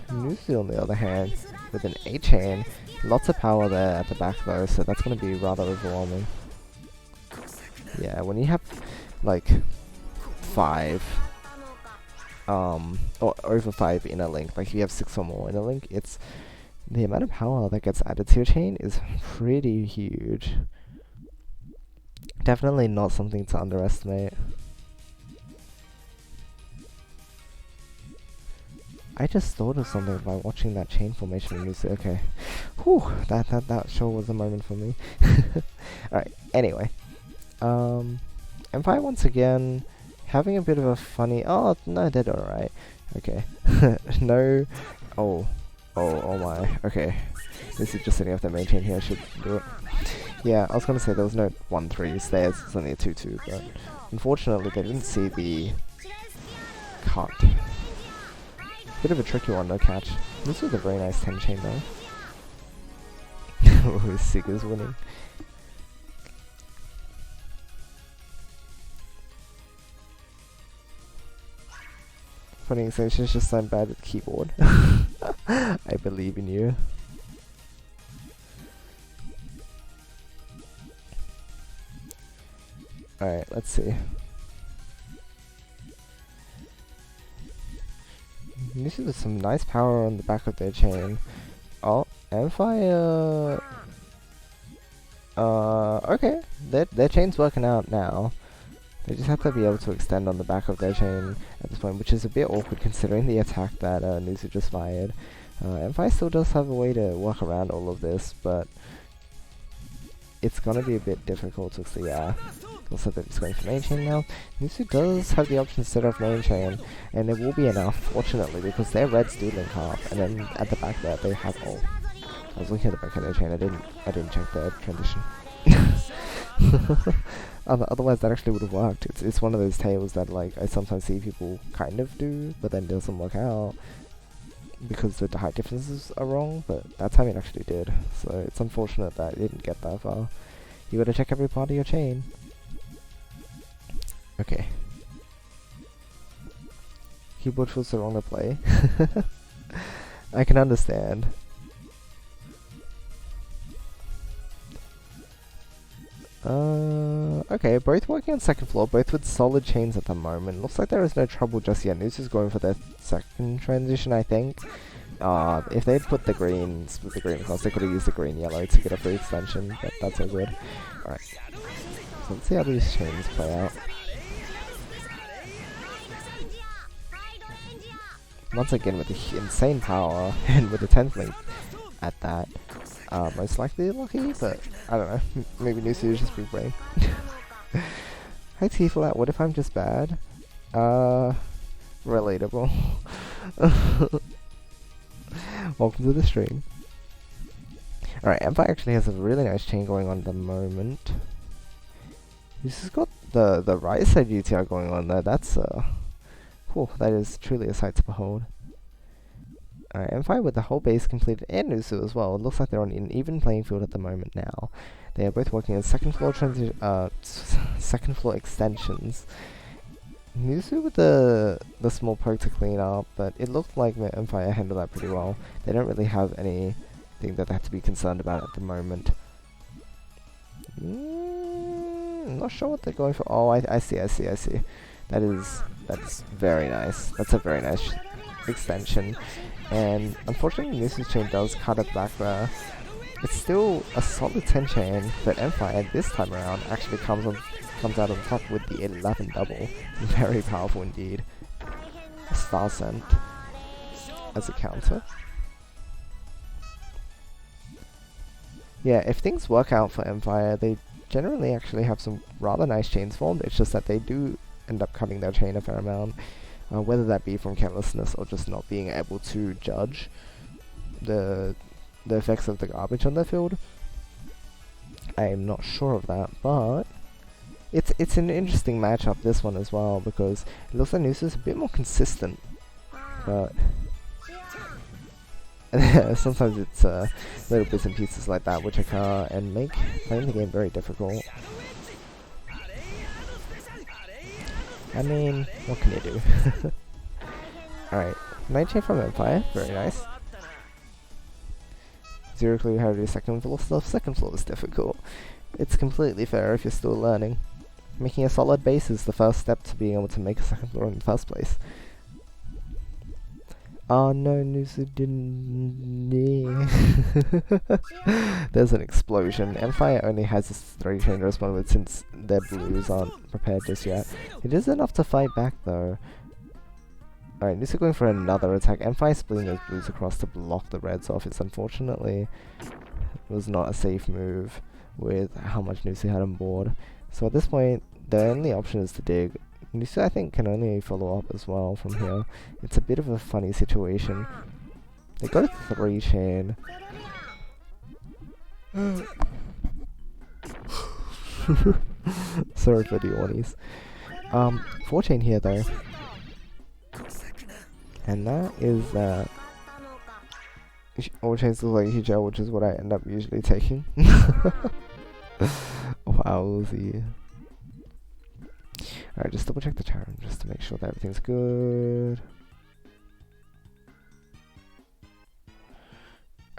Nusu on the other hand, with an 8 chain, lots of power there at the back though, so that's gonna be rather overwhelming. Yeah, when you have like 5 or over 5 inner link, like if you have 6 or more inner link, it's the amount of power that gets added to your chain is pretty huge. Definitely not something to underestimate. I just thought of something by watching that chain formation music. Okay, whew, that sure was a moment for me. Alright, anyway. Empire once again having a bit of a funny... Oh, no, they're alright. Okay. No... Oh my. Okay. This is just setting up their main chain here. I should do it. Yeah, I was gonna say there was no 1-3s there. It's only a 2-2, but unfortunately they didn't see the cut. Bit of a tricky one to catch. This was a very nice 10 chain though. Sigur's winning. Funny extensions just sound bad with keyboard. I believe in you. Alright, let's see. This is some nice power on the back of their chain. Oh, Empire. Okay. Their chain's working out now. They just have to be able to extend on the back of their chain at this point, which is a bit awkward considering the attack that Nusu just fired. Empire still does have a way to work around all of this, but it's gonna be a bit difficult to see. Also, they're just going for main chain now. Nusu does have the option to set off main chain, and it will be enough, fortunately, because their reds do link up, and then at the back there they have ult. I was looking at the back of their chain. I didn't check their transition. Otherwise, that actually would have worked. It's one of those tales that like I sometimes see people kind of do, but then doesn't work out because the height differences are wrong. But that time it actually did. So it's unfortunate that it didn't get that far. You got to check every part of your chain. Okay. Keyboard feels so wrong to play. I can understand. Okay, both working on second floor, both with solid chains at the moment. Looks like there is no trouble just yet. Nusu's going for their second transition, I think. If they'd put the green, split the green across, they could have used the green yellow to get a free extension, but that's all good. Alright. So let's see how these chains play out. Once again with the insane power, and with the 10th link at that. Most likely lucky, but I don't know. Maybe Nusu is just big brain. Hi Tieflat, what if I'm just bad? Relatable. Welcome to the stream. Alright, Empire actually has a really nice chain going on at the moment. This has got the right side UTR going on there. That's cool. That is truly a sight to behold. Alright, Empire with the whole base completed, and Nusu as well. It looks like they're on an even playing field at the moment now. They are both working on second floor second floor extensions. Nusu with the small poke to clean up, but it looked like Empire handled that pretty well. They don't really have anything that they have to be concerned about at the moment. I'm not sure what they're going for. Oh, I see. That is very nice. That's a very nice extension. And unfortunately, Nusu's chain does cut it back there. It's still a solid 10 chain, but Empire this time around actually comes out on top with the 11 double. Very powerful indeed. A star sent as a counter. Yeah, if things work out for Empire, they generally actually have some rather nice chains formed. It's just that they do end up cutting their chain a fair amount. Whether that be from carelessness or just not being able to judge the effects of the garbage on their field. I am not sure of that, but it's an interesting matchup, this one as well, because it looks like Nusu is a bit more consistent, but sometimes it's little bits and pieces like that which occur and make playing the game very difficult. I mean, what can you do? Alright, 19 from Empire, very nice. Zero clue how to do second floor stuff. Second floor is difficult. It's completely fair if you're still learning. Making a solid base is the first step to being able to make a second floor in the first place. Oh no, Nusu didn't. There's an explosion. Empire only has this 3 chain to respond with since their blues aren't prepared just yet. It is enough to fight back though. Alright, Nusu going for another attack. Empire splitting those blues across to block the reds off. It's unfortunately was not a safe move with how much Nusu had on board. So at this point, the only option is to dig. Nusu, I think, can only follow up as well from here. It's a bit of a funny situation. They got a 3 chain. Sorry for the ornies. 4 chain here though. And that is All chains look like huge L, which is what I end up usually taking. Wowsy. Alright, just double check the chat room just to make sure that everything's good.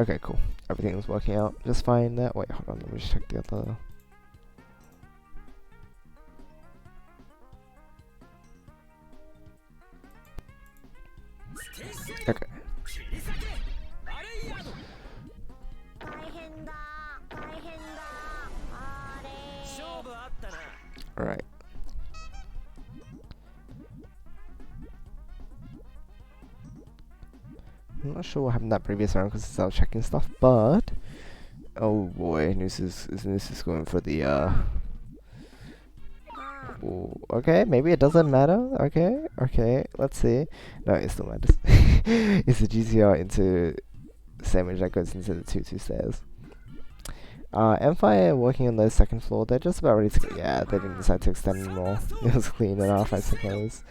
Okay, cool. Everything's working out just fine there. Wait, hold on, let me just check the other. Okay. Alright. I'm not sure what happened that previous round because I was checking stuff, but oh boy, Noose is going for the ooh, okay, maybe it doesn't matter. Okay, let's see. No, it still matters. It's the GCR into sandwich that goes into the 2-2 stairs. M5 working on the second floor. They're just about ready to go. Yeah, they didn't decide to extend anymore. It was clean enough, I suppose.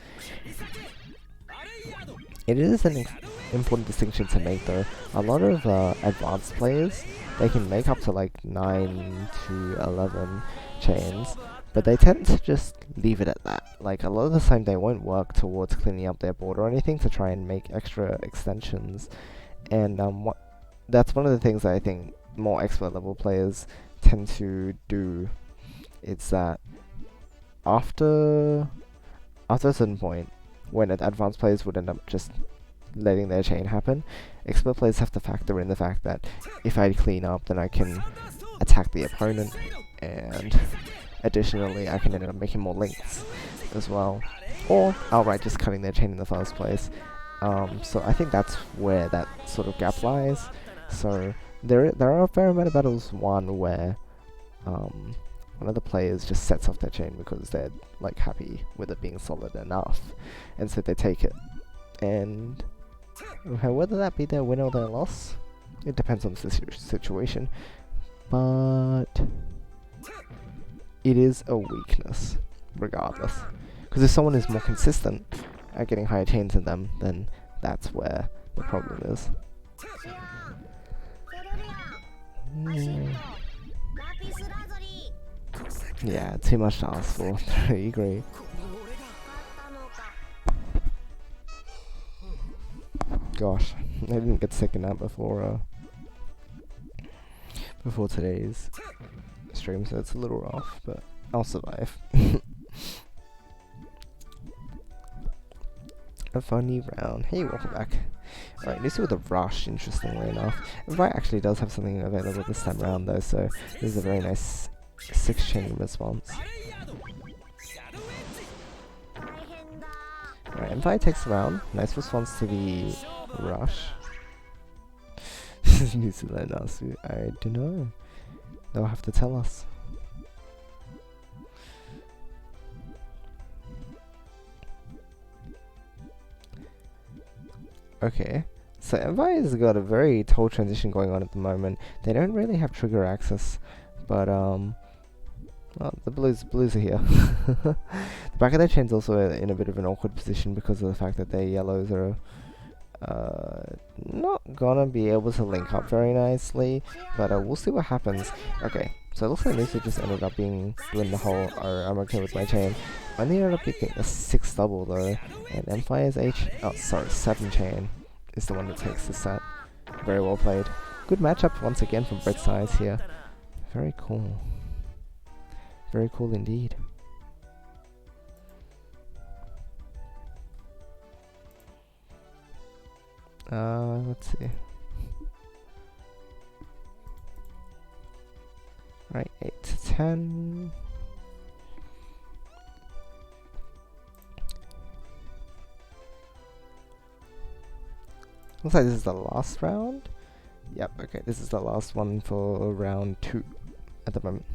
It is an important distinction to make though. A lot of advanced players, they can make up to like 9 to 11 chains, but they tend to just leave it at that. Like a lot of the time they won't work towards cleaning up their board or anything to try and make extra extensions. And that's one of the things that I think more expert level players tend to do. It's that after a certain point, when advanced players would end up just letting their chain happen, expert players have to factor in the fact that if I clean up, then I can attack the opponent, and additionally I can end up making more links as well, or outright just cutting their chain in the first place. So I think that's where that sort of gap lies. So there are a fair amount of battles where one of the players just sets off their chain because they're like happy with it being solid enough, and so they take it. And whether that be their win or their loss, it depends on the situation. But it is a weakness, regardless. Because if someone is more consistent at getting higher chains than them, then that's where the problem is. Yeah, too much to ask for. I agree. Gosh, I didn't get sick in that before today's stream, so it's a little rough, but I'll survive. A funny round. Hey, welcome back. Alright, this is with a rush, interestingly enough. Invite actually does have something available this time around though, so this is a very nice 6-chain response. Alright, Invite takes the round. Nice response to the rush. This is New Zealand Nasu. I don't know. They'll have to tell us. Okay, so Empire has got a very tall transition going on at the moment. They don't really have trigger access, but well, the blues are here. The back of their chain's also in a bit of an awkward position because of the fact that their yellows are not gonna be able to link up very nicely, but we'll see what happens. Okay, so it looks like Nisa just ended up being in the hole. I'm okay with my chain. I ended up picking a 6 double though, and Empire's 7 chain is the one that takes the set. Very well played. Good matchup once again from both sides here. Very cool. Very cool indeed. Let's see. Right, 8 to 10. Looks like this is the last round. Yep, okay, this is the last one for round 2 at the moment.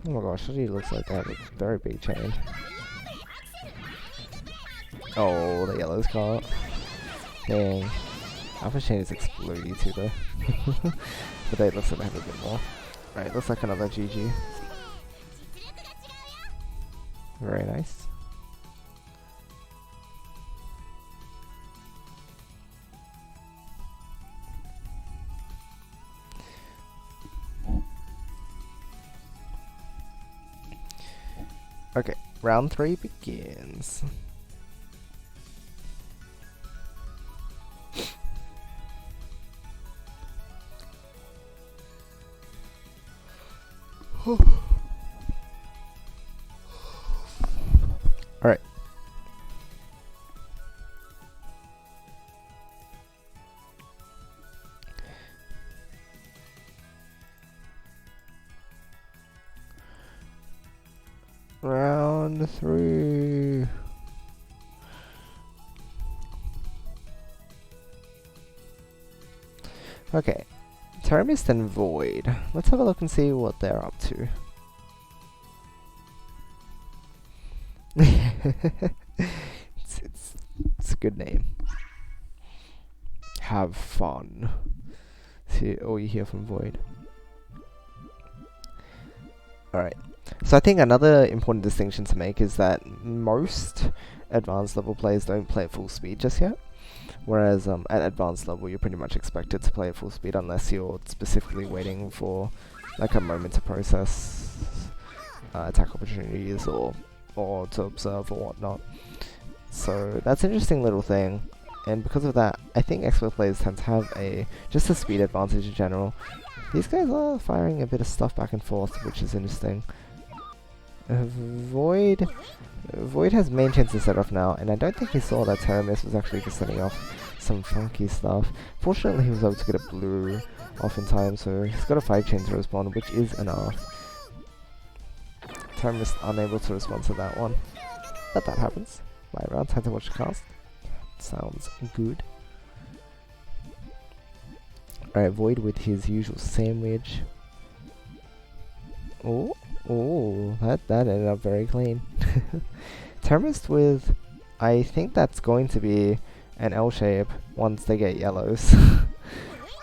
Oh my gosh, it looks like they have a very big chain. Oh, the yellow's caught. Dang. Alpha chain is exploding too though. But they looks like they have a bit more. Right, looks like another GG. Very nice. Round 3 begins. Alright. Round 3. Okay. Terramist and Void. Let's have a look and see what they're up to. it's a good name. Have fun. See all you hear from Void. Alright. So I think another important distinction to make is that most advanced level players don't play at full speed just yet. Whereas at advanced level you're pretty much expected to play at full speed unless you're specifically waiting for like a moment to process attack opportunities or to observe or whatnot. So that's an interesting little thing, and because of that I think expert players tend to have just a speed advantage in general. These guys are firing a bit of stuff back and forth, which is interesting. Void has main chances set off now, and I don't think he saw that Terramist was actually just setting off some funky stuff. Fortunately he was able to get a blue off in time, so he's got a 5 chain to respond, which is enough. Terramist unable to respond to that one, but that happens. Right around, time to watch the cast. Sounds good. Alright, Void with his usual sandwich. Oh, that ended up very clean. Terramist with, I think that's going to be an L shape once they get yellows.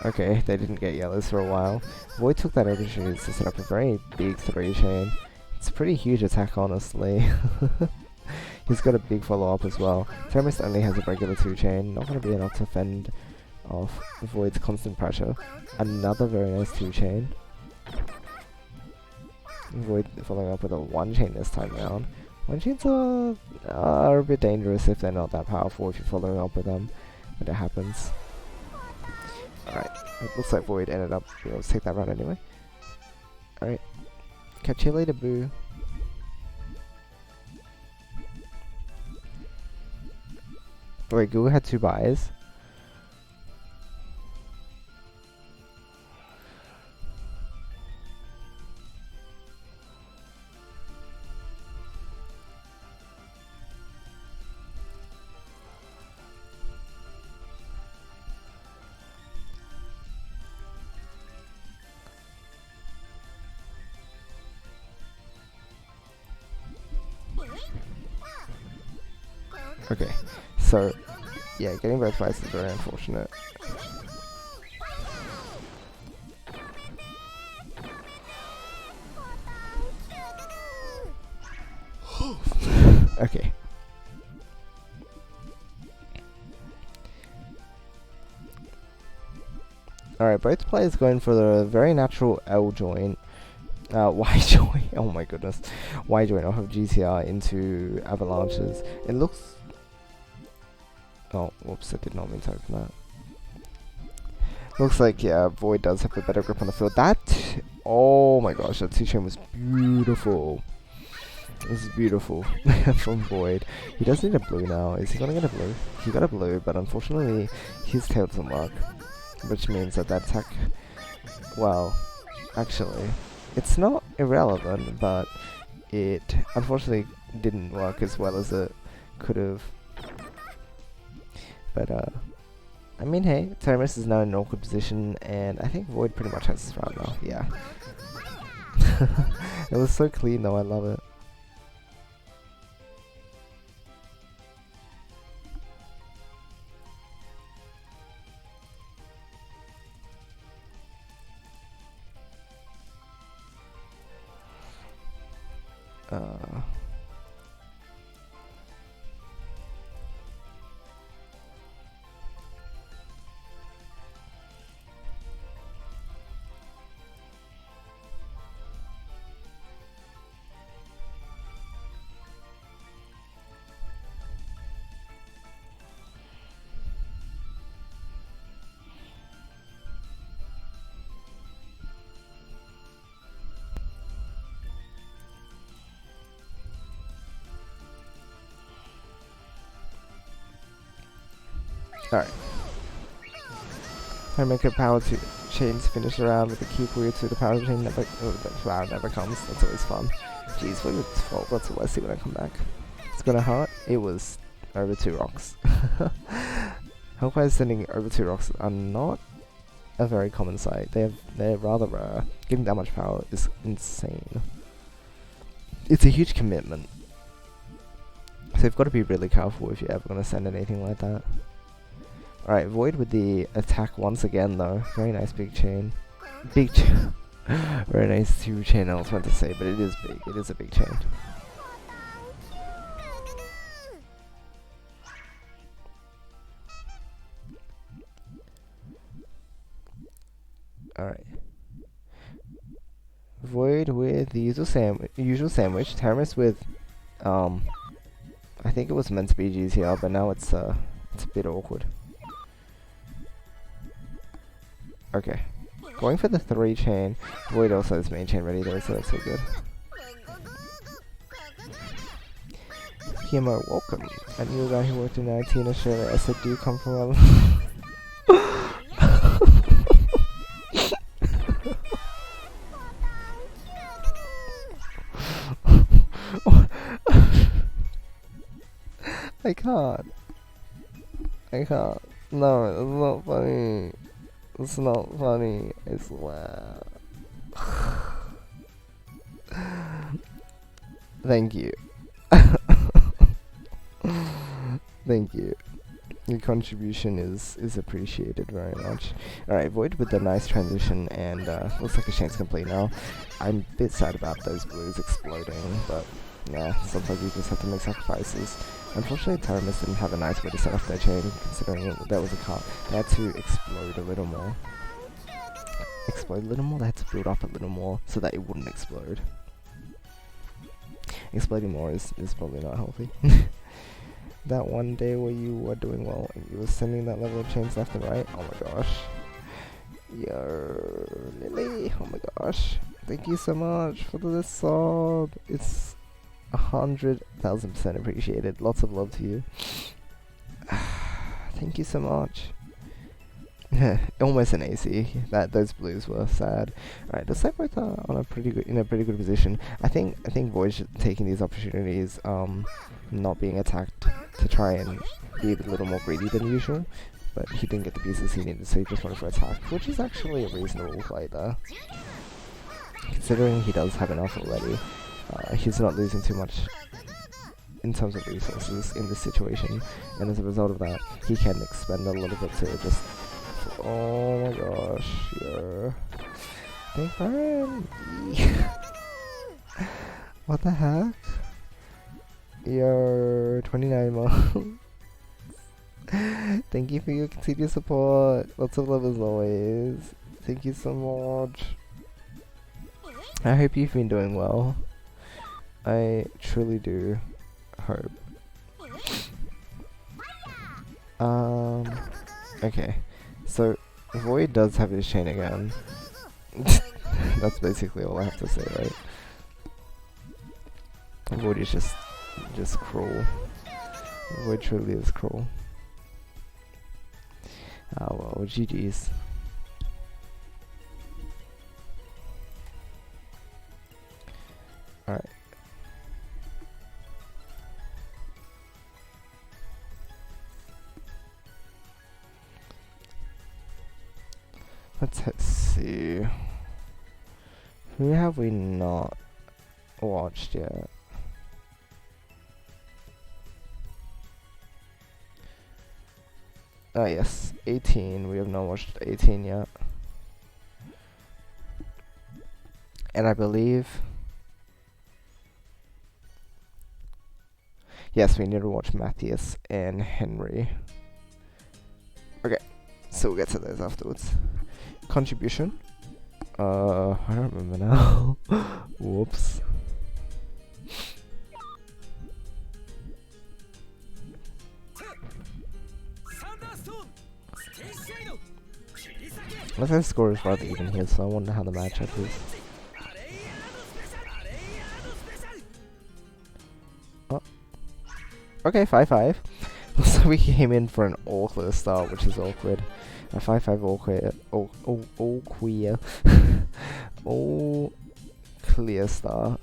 Okay, they didn't get yellows for a while. Void took that opportunity to set up a very big 3 chain. It's a pretty huge attack, honestly. He's got a big follow-up as well. Terramist only has a regular 2 chain, not going to be enough to fend off Void's constant pressure. Another very nice 2 chain. Void following up with a 1 chain this time around. 1 chains are a bit dangerous if they're not that powerful if you're following up with them, but it happens. Alright, it looks like Void ended up being able to take that round anyway. Alright, catch you later, boo. Wait, Google had 2 buys? Okay, so yeah, getting both buys is very unfortunate. Okay. Alright, both players going for the very natural L joint. Y joint, oh my goodness. Y joint off of GTR into avalanches. It looks... Oh, whoops, I did not mean to open that. Looks like, yeah, Void does have a better grip on the field. That... Oh my gosh, that 2 chain was beautiful. This is beautiful from Void. He does need a blue now. Is he gonna get a blue? He got a blue, but unfortunately his tail doesn't work. Which means that that attack... Well, actually, it's not irrelevant, but it unfortunately didn't work as well as it could have. But, I mean, hey, Terramist is now in an awkward position, and I think Void pretty much has this round now. Yeah. It was so clean, though. I love it. Alright. I make a power to chains finish around with a key Puyo to the power chain never the flower never comes. That's always fun. Jeez, what was 12? That's all I see when I come back. It's gonna hurt. It was over 2 rocks. Hellfire sending over 2 rocks are not a very common sight. They're rather rare. Getting that much power is insane. It's a huge commitment. So you've got to be really careful if you're ever going to send anything like that. Alright, Void with the attack once again though. Very nice big chain. Big chain. Very nice 2 chain I was meant to say, but it is big. It is a big chain. Alright. Void with the usual sandwich. Terramis with I think it was meant to be GTR, but now it's a bit awkward. Okay. Going for the 3 chain. Void also has main chain ready though, so that's so good. PMO, welcome. I knew a guy who worked in IT in Australia. I said, do you come from I can't. No, it's not funny. It's not funny. I swear. Thank you. Thank you. Your contribution is appreciated very much. Alright, Void with the nice transition, and looks like a chain's complete now. I'm a bit sad about those blues exploding, but yeah, sometimes you just have to make sacrifices. Unfortunately, Terramis didn't have a nice way to set off their chain, considering that was a cart. They had to explode a little more. Explode a little more? They had to build up a little more so that it wouldn't explode. Exploding more is probably not healthy. That one day where you were doing well and you were sending that level of chains left and right? Oh my gosh. Yo, Lily, oh my gosh. Thank you so much for the sub. It's 100,000% appreciated. Lots of love to you. Thank you so much. Almost an AC. Those blues were sad. Alright, the side both are on a pretty good position. I think Void's taking these opportunities, not being attacked to try and be a little more greedy than usual. But he didn't get the pieces he needed, so he just wanted for attack, which is actually a reasonable play there. Considering he does have enough already, he's not losing too much in terms of resources in this situation, and as a result of that, he can expend a little bit to just... Oh my gosh, yo. Big friend! What the heck? Yo, 29 months. Thank you for your continued support. Lots of love as always. Thank you so much. I hope you've been doing well. I truly do hope. Okay. So, Void does have his chain again. That's basically all I have to say, right? Void is just cruel. Void truly is cruel. Oh well, GG's. Alright. Let's see. Who have we not watched yet? Oh yes, 18. We have not watched 18 yet. And I believe... Yes, we need to watch Matthias and Henry. Okay, so we'll get to those afterwards. Contribution? I don't remember now. Whoops. Let's say the score is rather even here, so I wonder how the matchup is. Oh. Okay, 5-5. So we came in for an all clear start, which is awkward. A 5-5 all clear, all queer, all clear start.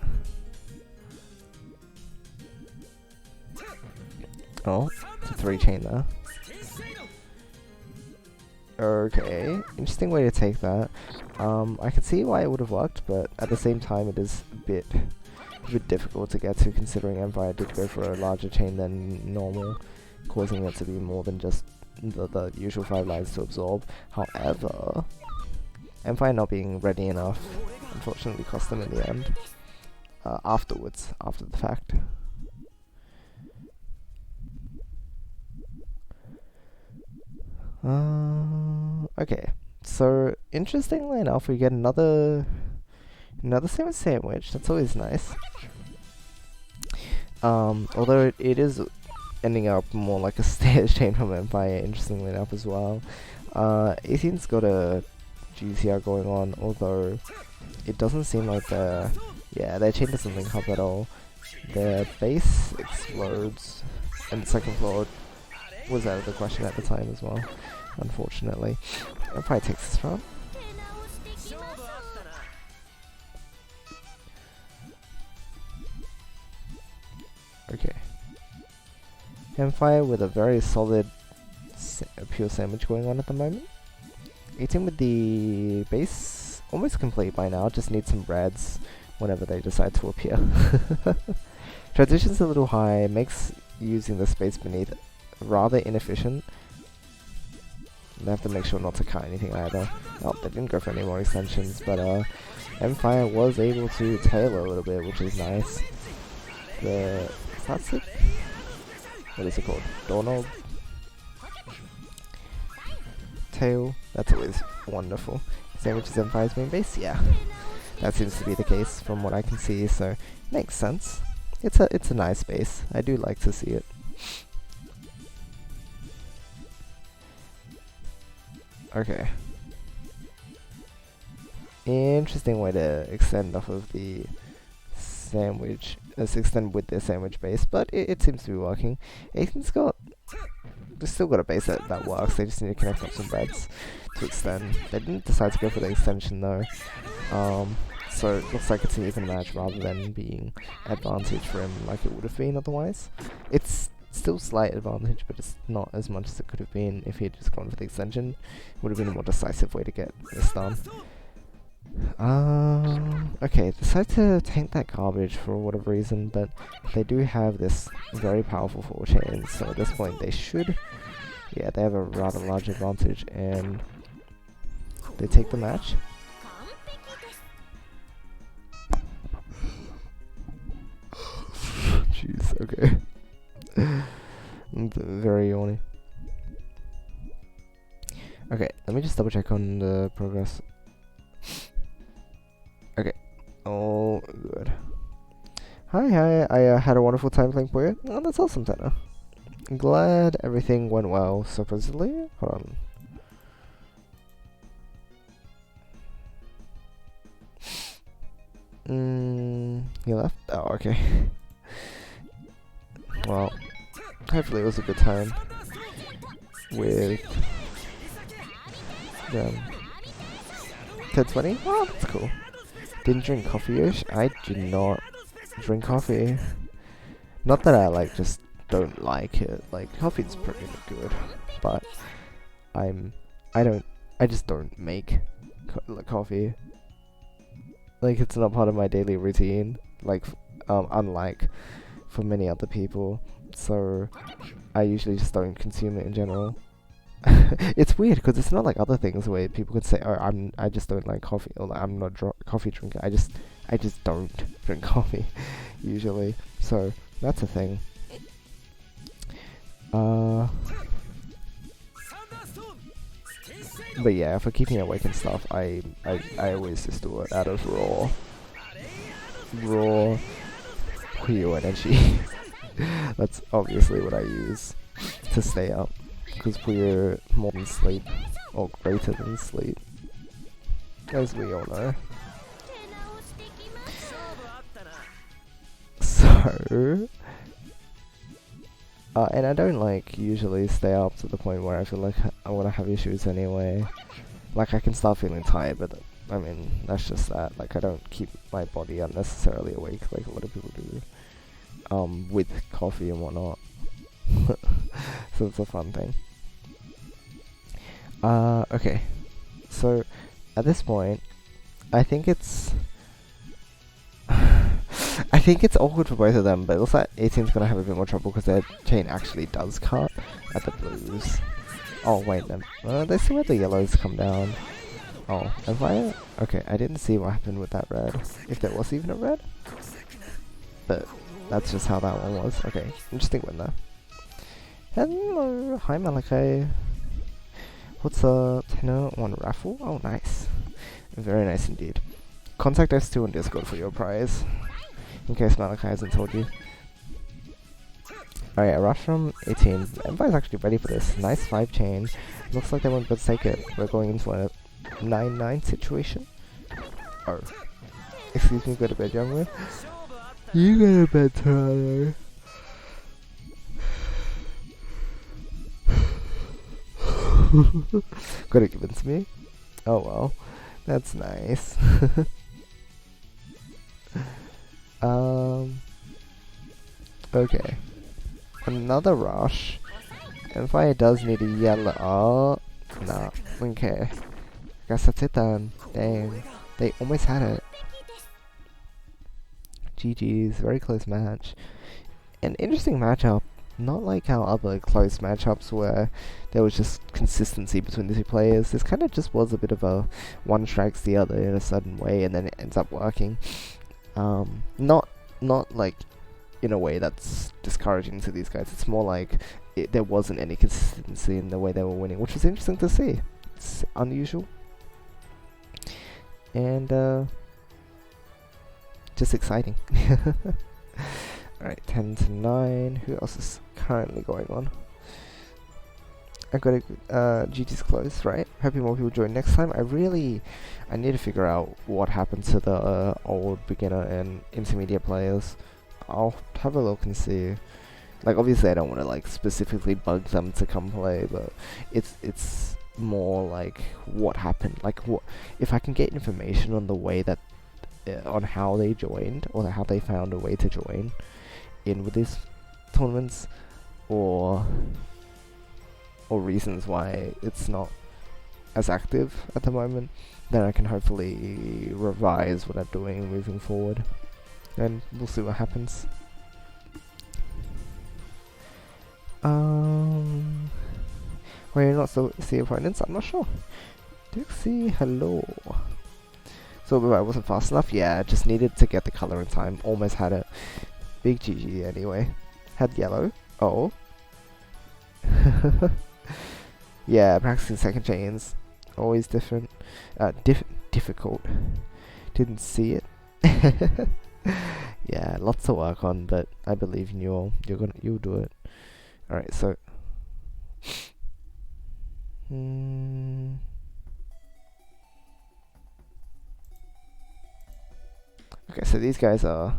Oh, it's a 3 chain there. Okay, interesting way to take that. I can see why it would have worked, but at the same time it is a bit difficult to get to, considering Empire did go for a larger chain than normal, causing it to be more than just the usual 5 lines to absorb. However, Empire not being ready enough unfortunately cost them in the end. Afterwards, after the fact. Okay, so interestingly enough, we get another sandwich. That's always nice. Although it is ending up more like a stairs chain from Empire, interestingly enough as well. 18's got a GCR going on, although it doesn't seem like their chain doesn't link up at all. Their base explodes, and the second floor was out of the question at the time as well, unfortunately. Empire takes this round. Okay. Empire with a very solid pure sandwich going on at the moment. 18 with the base almost complete by now, just need some breads whenever they decide to appear. Transition's a little high, makes using the space beneath rather inefficient. They have to make sure not to cut anything either. Oh, they didn't go for any more extensions, but Empire was able to tail a little bit, which is nice. The classic, what is it called? Doorknob? Tail, that's always wonderful. Sandwiches Empire's main base? Yeah. That seems to be the case from what I can see, so makes sense. It's a nice base. I do like to see it. Okay. Interesting way to extend off of the sandwich. Let's extend with the sandwich base, but it seems to be working. Ethan's got... They've still got a base that works, they just need to connect up some breads to extend. They didn't decide to go for the extension though. So it looks like it's an even match rather than being advantage for him like it would have been otherwise. It's still slight advantage, but it's not as much as it could have been if he had just gone for the extension. It would have been a more decisive way to get this done. Okay, decide to tank that garbage for whatever reason, but they do have this very powerful 4 chains, so at this point they should, yeah, they have a rather large advantage, and they take the match. Jeez, okay. I'm very yawny. Okay, let me just double check on the progress. Okay, all good. Hi, I had a wonderful time playing Puyo. Oh, that's awesome, Tanner. I'm glad everything went well, supposedly. Hold on. He left? Oh, okay. Well, hopefully it was a good time with them. 10-20? Oh, that's cool. Didn't drink coffee, Yoshi? I do not drink coffee. Not that I like, just don't like it. Like, coffee's pretty good, but I just don't make coffee. Like, it's not part of my daily routine, like, unlike for many other people, so I usually just don't consume it in general. It's weird because it's not like other things where people could say, "Oh, I just don't like coffee," or like, "I'm not a coffee drinker." I just don't drink coffee usually. So that's a thing. But yeah, for keeping awake and stuff, I always just do it out of raw Puyo energy. That's obviously what I use to stay up, because Puyo more than sleep, or greater than sleep, as we all know. So And I don't like usually stay up to the point where I feel like I want to have issues anyway. Like I can start feeling tired, but I mean that's just that. Like I don't keep my body unnecessarily awake like a lot of people do. With coffee and whatnot. So it's a fun thing. Okay. So at this point, I think it's I think it's awkward for both of them, but it looks like 18's gonna have a bit more trouble because their chain actually does cut at the blues. Oh wait, then let's see where the yellows come down. Oh, have I? Okay, I didn't see what happened with that red. If there was even a red, but that's just how that one was. Okay, interesting win there. Hello, hi Malachi. What's a 10-1 raffle? Oh, nice. Very nice indeed. Contact us 2 on Discord for your prize. In case Malachi hasn't told you. Alright, a rush from 18. Everybody's actually ready for this. Nice 5 chain. Looks like they won't be able to take it. We're going into a 9-9 situation. Oh. Excuse me, go to bed, young man. You go to bed, Tyler. Gotta give it to me. Oh well. That's nice. Okay. Another rush. And Fire does need a yellow. Oh, nah. Okay. Guess that's it then. Dang. They almost had it. GG's. Very close match. An interesting matchup. Not like how other close matchups where there was just consistency between the two players. This kind of just was a bit of a one strikes the other in a certain way, and then it ends up working. Not like in a way that's discouraging to these guys. It's more like there wasn't any consistency in the way they were winning, which was interesting to see. It's unusual. And just exciting. Alright, 10-9. Who else is currently going on? I got a GG's close, right? Hoping more people join next time. I need to figure out what happened to the old beginner and intermediate players. I'll have a look and see. Like, obviously I don't want to like specifically bug them to come play, but it's more like what happened. Like, what if I can get information on the way that on how they joined or how they found a way to join in with these tournaments, or reasons why it's not as active at the moment, then I can hopefully revise what I'm doing moving forward, and we'll see what happens. Why you not so see opponents? I'm not sure. Dixie, hello. So I wasn't fast enough? Yeah, just needed to get the color in time. Almost had it. Big GG anyway. Had yellow. Oh. Yeah, practicing second chains. Always different. Difficult. Didn't see it. Yeah, lots to work on, but I believe in you all. You'll do it. Alright, so okay, so these guys are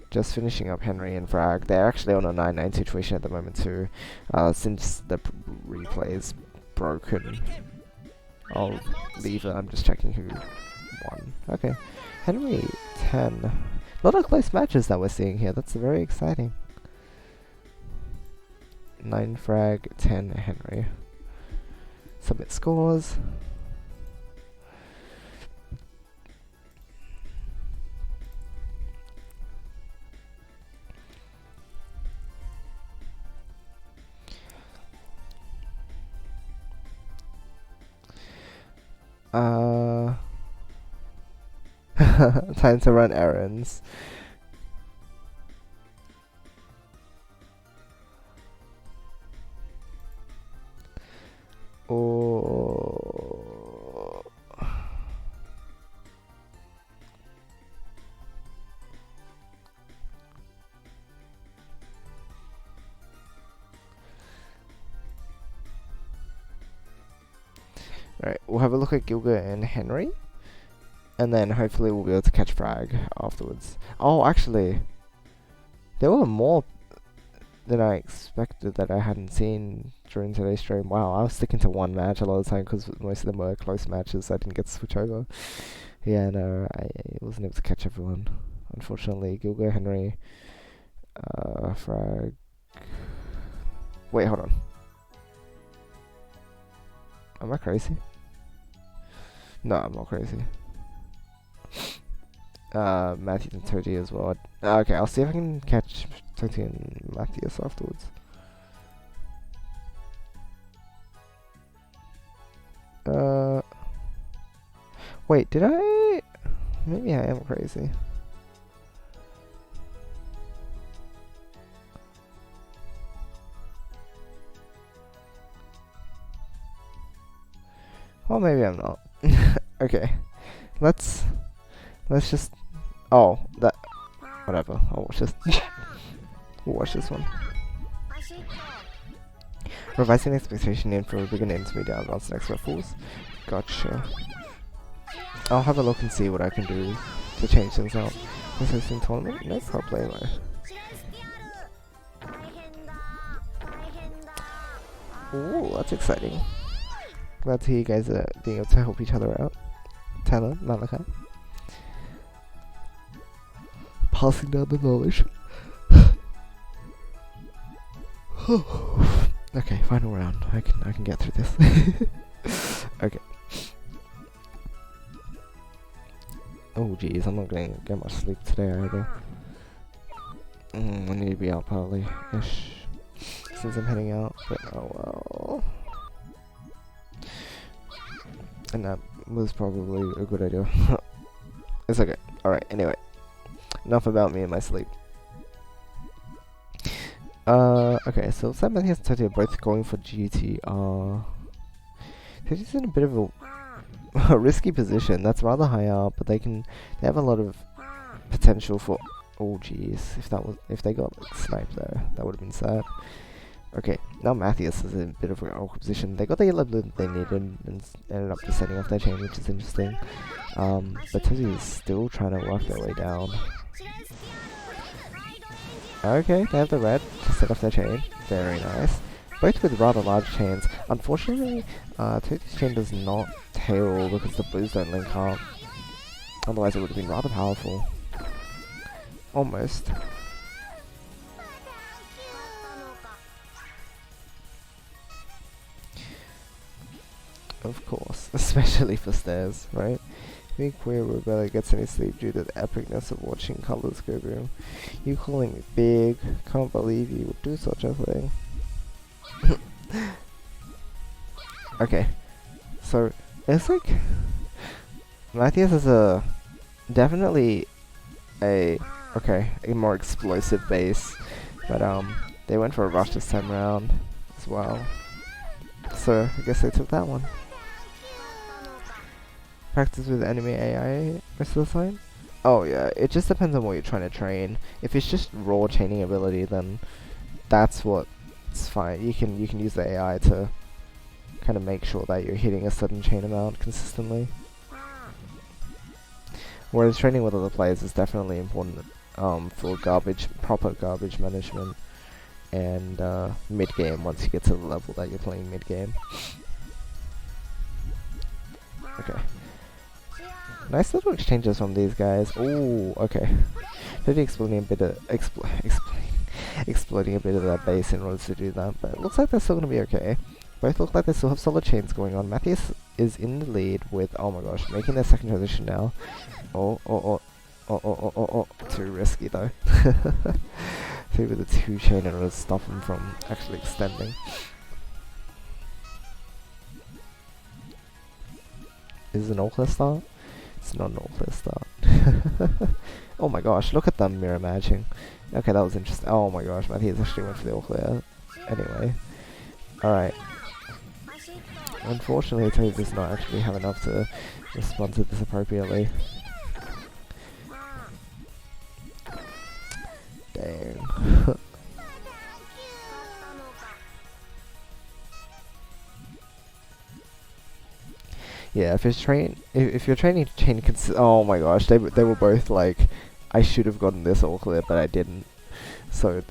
just finishing up Henry and Frag. They're actually on a 9-9 situation at the moment too, since the replay is broken. I'll leave it, I'm just checking who won. Okay, Henry 10. A lot of close matches that we're seeing here, that's very exciting. 9 Frag, 10 Henry. Submit scores. Time to run errands. Oh. Alright, we'll have a look at Gilga and Henry. And then hopefully we'll be able to catch Frag afterwards. Oh, actually, there were more than I expected that I hadn't seen during today's stream. Wow, I was sticking to one match a lot of the time because most of them were close matches, so I didn't get to switch over. Yeah, no, I wasn't able to catch everyone. Unfortunately, Gilgo, Henry, Frag... Wait, hold on. Am I crazy? No, I'm not crazy. Matthews and Toji as well. Okay, I'll see if I can catch Toji and Matthews afterwards. Wait, did I? Maybe I am crazy. Well, maybe I'm not. Okay, let's just. Oh, that. Whatever. I'll watch this. We'll watch this one. Revising expectation in for beginner, intermediate, advanced, and expert fools. Gotcha. I'll have a look and see what I can do to change things up. This is in tournament? No problemo. Ooh, that's exciting. Glad to hear you guys are being able to help each other out. Tyler, Malachi. Passing down the knowledge. Okay, final round. I can get through this. Okay. Oh jeez, I'm not going to get much sleep today either. I need to be out early-ish since I'm heading out, but oh well. And that was probably a good idea. It's okay. Alright, anyway. Enough about me and my sleep. Okay, so Sam and Toji are both going for GTR. Toji's in a bit of a risky position. That's rather high up, but they have a lot of potential for. Oh jeez, if they got like, sniped there, that would have been sad. Okay, now Matthias is in a bit of an awkward position. They got the yellow blue that they needed and ended up just setting off their chain, which is interesting. But Toji is still trying to work their way down. Okay, they have the red to set off their chain. Very nice. Both with rather large chains. Unfortunately, Toji's chain does not tail because the blues don't link up. Otherwise it would have been rather powerful. Almost. Of course, especially for stairs, right? Think Puyo barely gets any sleep due to the epicness of watching colors go boom. You calling me big? Can't believe you would do such a thing. Okay, so it's like Matthias is definitely a more explosive base, but they went for a rush this time around as well. So I guess they took that one. Practice with enemy AI most of the time? Oh yeah, it just depends on what you're trying to train. If it's just raw chaining ability, then that's what's fine. You can use the AI to kind of make sure that you're hitting a certain chain amount consistently. Whereas training with other players is definitely important for proper garbage management and mid game once you get to the level that you're playing mid game. Okay. Nice little exchanges from these guys. Ooh, okay. Maybe exploding a bit of exploding a bit of that base in order to do that, but it looks like they're still gonna be okay. Both look like they still have solid chains going on. Matthias is in the lead with, oh my gosh, making their second transition now. Oh. Too risky though. Two with a 2 chain in order to stop him from actually extending. Is it an all-clear start? It's not an all-clear start. Oh my gosh, look at them mirror matching. Okay, that was interesting. Oh my gosh, Matthias actually went for the all-clear. Anyway. Alright. Unfortunately, Toad does not actually have enough to respond to this appropriately. Dang. Yeah, if you're training to chain oh my gosh, they were both like, I should have gotten this all clear, but I didn't. So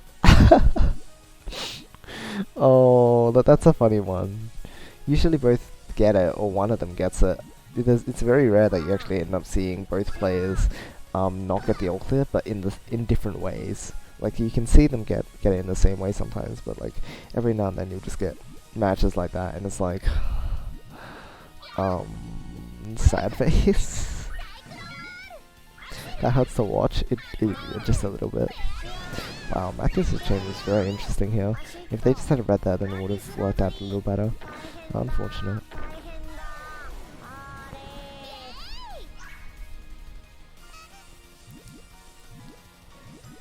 Oh, that's a funny one. Usually both get it, or one of them gets it. It's very rare that you actually end up seeing both players not get the all clear, but in different ways. Like you can see them get it in the same way sometimes, but like every now and then you'll just get matches like that, and it's like, sad face. That hurts to watch. It just a little bit. Wow, Matthew's chain was very interesting here. If they just had read that, then it would have worked out a little better. Unfortunate.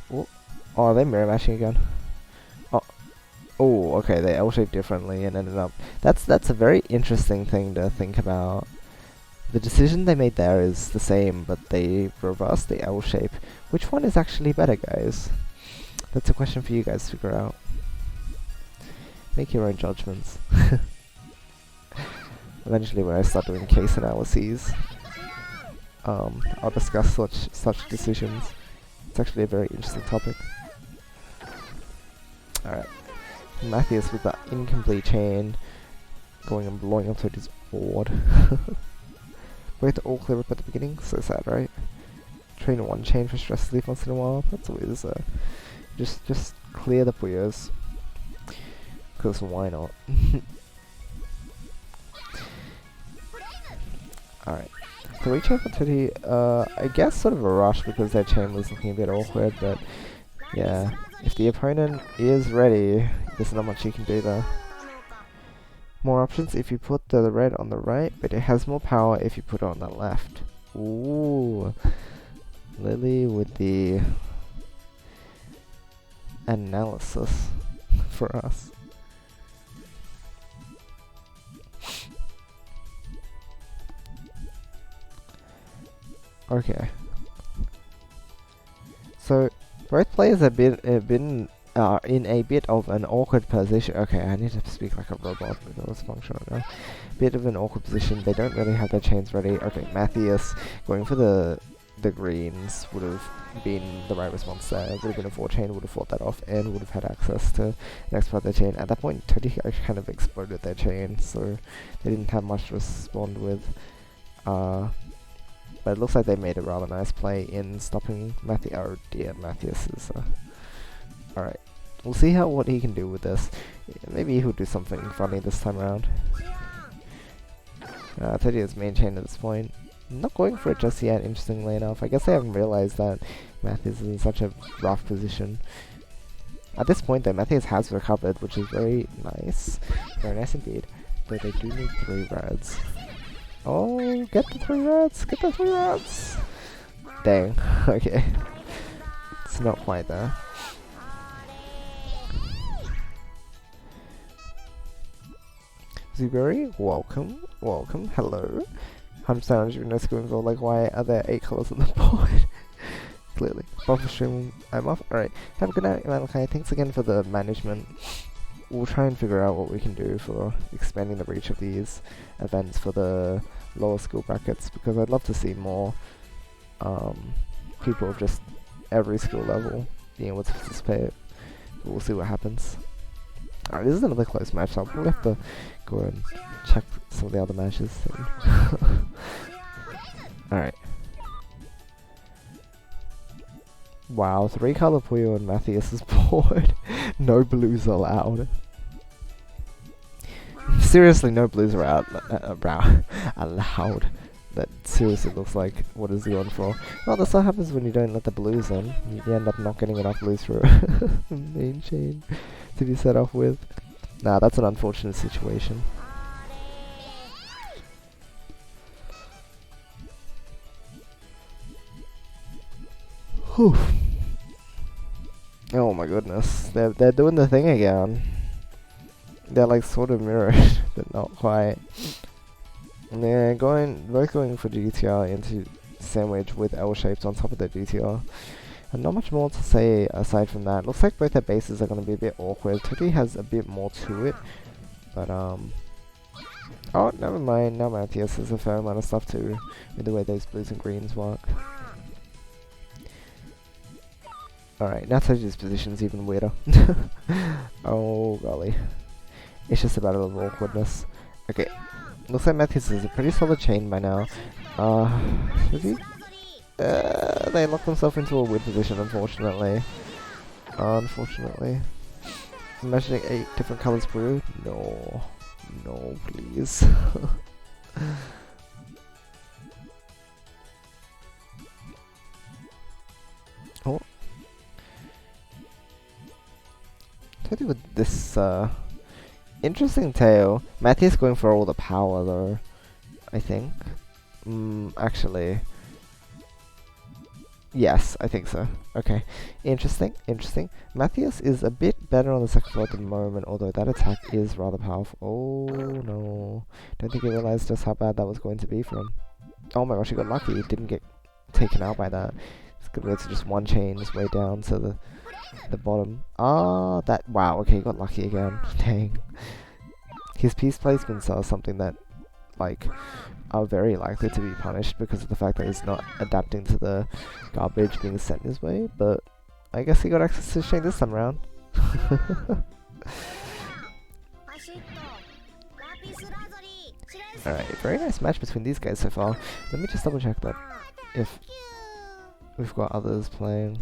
Oh, are they mirror matching again? Oh, okay, they L-shaped differently and ended up... That's a very interesting thing to think about. The decision they made there is the same, but they reversed the L shape. Which one is actually better, guys? That's a question for you guys to figure out. Make your own judgments. Eventually, when I start doing case analyses, I'll discuss such decisions. It's actually a very interesting topic. Alright. Matthias with that incomplete chain going and blowing up his board. Both all clear up at the beginning, so sad, right? Train one chain for stress relief once in a while. That's always just clear the Puyos. Because why not? Alright. So we check for 2D, I guess sort of a rush because their chain was looking a bit awkward, but yeah. If the opponent is ready, there's not much you can do there. More options if you put the red on the right, but it has more power if you put it on the left. Ooh. Lily with the analysis for us. Okay. So both players have been in a bit of an awkward position. Okay, I need to speak like a robot because it's functional now. Bit of an awkward position. They don't really have their chains ready. Okay, Matthias going for the greens would have been the right response there. Would have been a 4-chain, would have fought that off, and would have had access to the next part of their chain. At that point, Tony kind of exploded their chain, so they didn't have much to respond with. But it looks like they made a rather nice play in stopping Matthias's. Alright, we'll see what he can do with this. Maybe he'll do something funny this time around. 30 is main chain at this point. Not going for it just yet, interestingly enough. I guess they haven't realized that Matthias is in such a rough position. At this point though, Matthias has recovered, which is very nice. Very nice indeed. But they do need 3 reds. Oh, get the 3 reds! Get the 3 reds! Dang, okay. It's not quite there. Zuberry, welcome, welcome, hello. I'm sound you know going for like why are there 8 colours on the board? Clearly. Buffer stream, I'm off. Alright. Have a good night, Malachi. Thanks again for the management. We'll try and figure out what we can do for expanding the reach of these events for the lower school brackets, because I'd love to see more people of just every school level being able to participate. But we'll see what happens. Alright, this is another close match, so I'll probably have to go and check some of the other matches. Alright. Wow, 3 color Puyo and Matthias's board. No blues allowed. Seriously, no blues are allowed. That seriously looks like what is he on for? Well, that's what happens when you don't let the blues in. You end up not getting enough blues for a main chain to be set off with. Nah, that's an unfortunate situation. Whew. Oh my goodness, they're doing the thing again. They're like sort of mirrored, but not quite. And they're both going for GTR into sandwich with L shapes on top of their GTR. And not much more to say aside from that. Looks like both their bases are going to be a bit awkward. Toti has a bit more to it, but oh, never mind. Now Matthias has a fair amount of stuff too, with the way those blues and greens work. Alright, now Toji's position's even weirder. Oh golly. It's just a matter of awkwardness. Okay, looks like Matthews is a pretty solid chain by now. Should he? They locked themselves into a weird position, unfortunately. Unfortunately. Imagining 8 different colors Puyo? No. No, please. Oh. What do with this, interesting tail. Matthew's going for all the power, though. I think. Actually. Yes, I think so. Okay. Interesting, interesting. Matthias is a bit better on the second floor at the moment, although that attack is rather powerful. Oh no. Don't think he realized just how bad that was going to be for him. Oh my gosh, he got lucky. He didn't get taken out by that. It's good to just one chain his way down to the bottom. Ah, that, wow, okay, he got lucky again. Dang. His piece placements are something that, like, are very likely to be punished because of the fact that he's not adapting to the garbage being sent his way, but I guess he got access to chain this time around. Alright, very nice match between these guys so far. Let me just double check that if we've got others playing.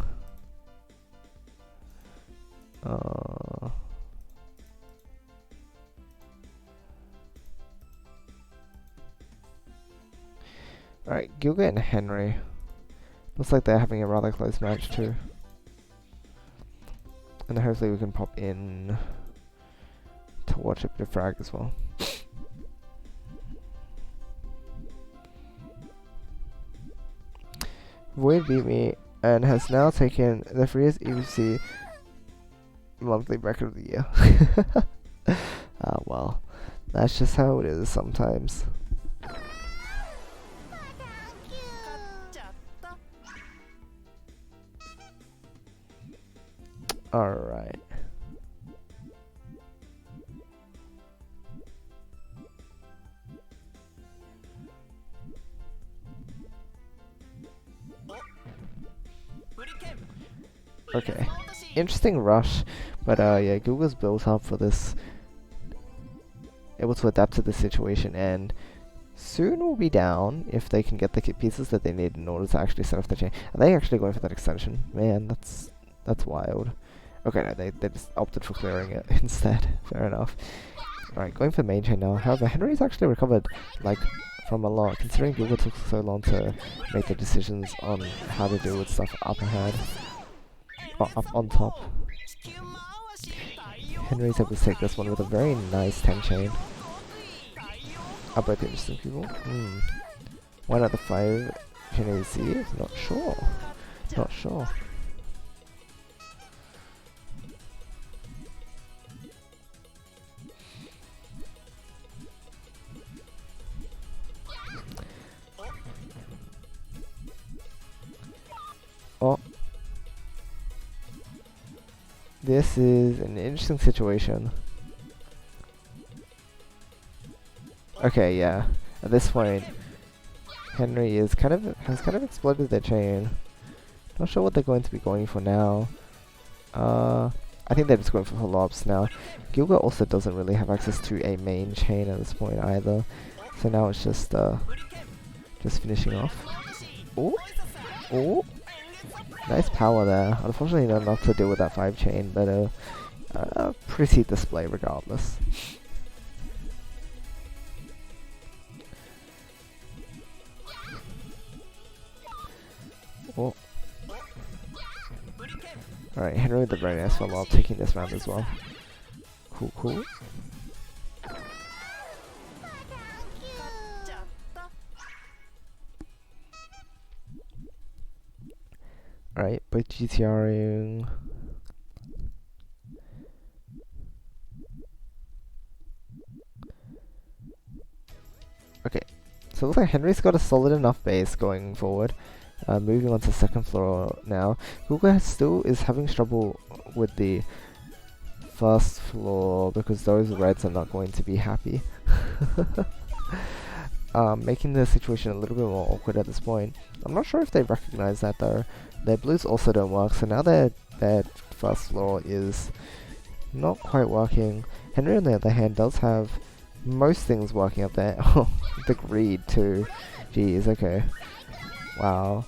Alright, Gilga and Henry. Looks like they're having a rather close match too. And hopefully we can pop in to watch a bit of frag as well. Void beat me and has now taken the freest EPPC monthly record of the year. Ah, well, that's just how it is sometimes. Alright. Okay. Interesting rush, but yeah, Google's built up for this, able to adapt to the situation, and soon will be down if they can get the pieces that they need in order to actually set off the chain. Are they actually going for that extension? Man, that's wild. Okay, no, they just opted for clearing it instead. Fair enough. Alright, going for main chain now. However, Henry's actually recovered, like, from a lot, considering Google took so long to make the decisions on how to deal with stuff up ahead. Or up on top. Henry's able to take this one with a very nice tank chain. Are both interesting people? Why not the 5 chain AC? Not sure. Not sure. Oh. This is an interesting situation. Okay, yeah. At this point, Henry is has kind of exploded their chain. Not sure what they're going to be going for now. I think they're just going for follow-ups now. Gilga also doesn't really have access to a main chain at this point either. So now it's just finishing off. Oh, oh. Nice power there. Unfortunately not enough to deal with that 5 chain, but pretty display regardless. Oh. Alright, Henry with the very nice follow-up, taking this round as well. Cool, cool. Alright, but GTRing. Okay, so it looks like Henry's got a solid enough base going forward. Moving on to second floor now. Google still is having trouble with the first floor because those reds are not going to be happy. Making the situation a little bit more awkward at this point. I'm not sure if they recognize that though. Their blues also don't work, so now their first floor is not quite working. Henry, on the other hand, does have most things working up there. Oh, the greed too. Jeez, okay. Wow.